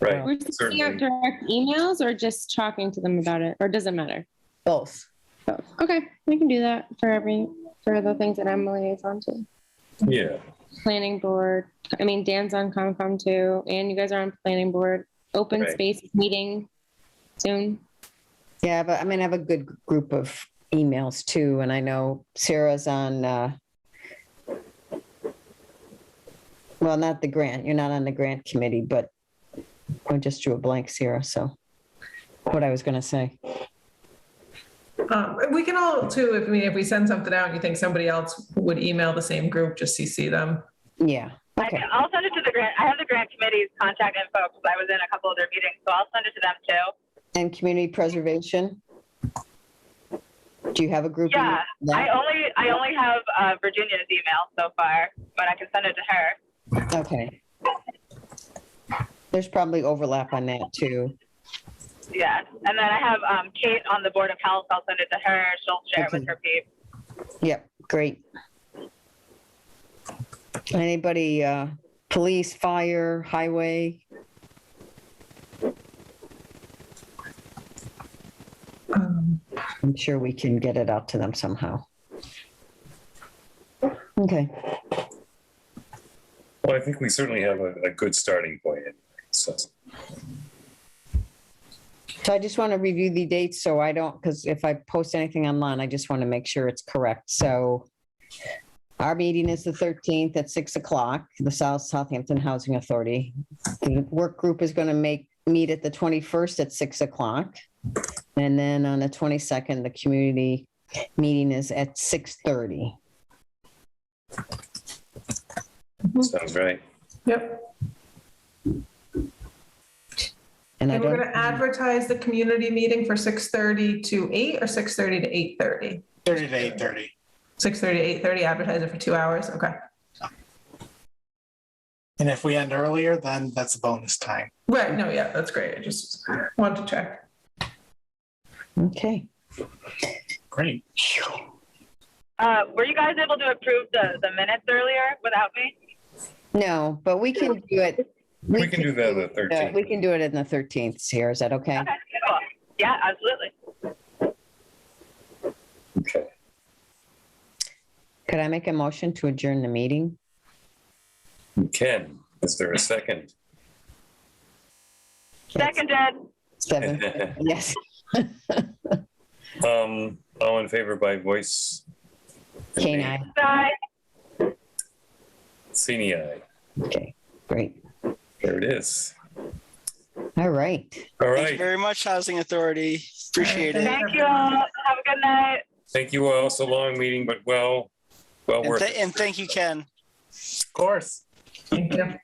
Right. We're sending out Certainly. direct emails or just talking to them about it, or does it matter? Both. Both. Okay, we can do that for the things that I'm liaison to. Yeah. Planning board. I mean, Dan's on Concom too, and you guys are on planning board. Open Right. space meeting soon. Yeah, but I mean, I have a good group of emails too, and I know Sarah's on, well, not the grant, you're not on the grant committee, but I just drew a blank, Sarah, so what I was gonna say. We can all too, if we send something out and you think somebody else would email the same group, just CC them. Yeah, okay, I'll send it to the grant. I have the grant committee's contact info because I was in a couple of their meetings, so I'll send it to them too. and community preservation? Do you have a group? Yeah, email? I only have Virginia's email so far, but I can send it to her. Okay. There's probably overlap on that too. Yeah, and then I have Kate on the Board of Health. I'll send it to her. She'll share it with her peeps. Yep, great. Anybody, police, fire, highway? I'm sure we can get it out to them somehow. Okay, Well, I think we certainly have a good starting point. So, so I just want to review the dates so I don't, because if I post anything online, I just want to make sure it's correct. So our meeting is the 13th at 6 o'clock, the Southampton Housing Authority. The work group is going to meet at the 21st at 6 o'clock. And then on the 22nd, the community meeting is at 6:30. sounds right. Yep. And I And we're don't, going to advertise the community meeting for 6:30 to 8 or 6:30 to 8:30? 30 to 8:30. 6:30 to 8:30, advertise it for 2 hours, okay. And if we end earlier, then that's a bonus time. Right, no, yeah, that's great. I just wanted to check. okay. Great. Were you guys able to approve the minutes earlier without me? No, but we can do it. We can do that on the 13th. We can do it in the 13th, Sarah. Is that okay? Okay, cool. Yeah, absolutely. Okay. Could I make a motion to adjourn the meeting? You can. Is there a second? Seconded. 7, yes. All in favor by voice? Kane, aye. Bye. Sini aye. Okay, great. There it is. All right. All Thank you right. very much, Housing Authority. Appreciate it. Thank you all. Have a good night. Thank you all. It's a long meeting, but well And, worth th- it. and thank you, Ken. Of course. Thank you.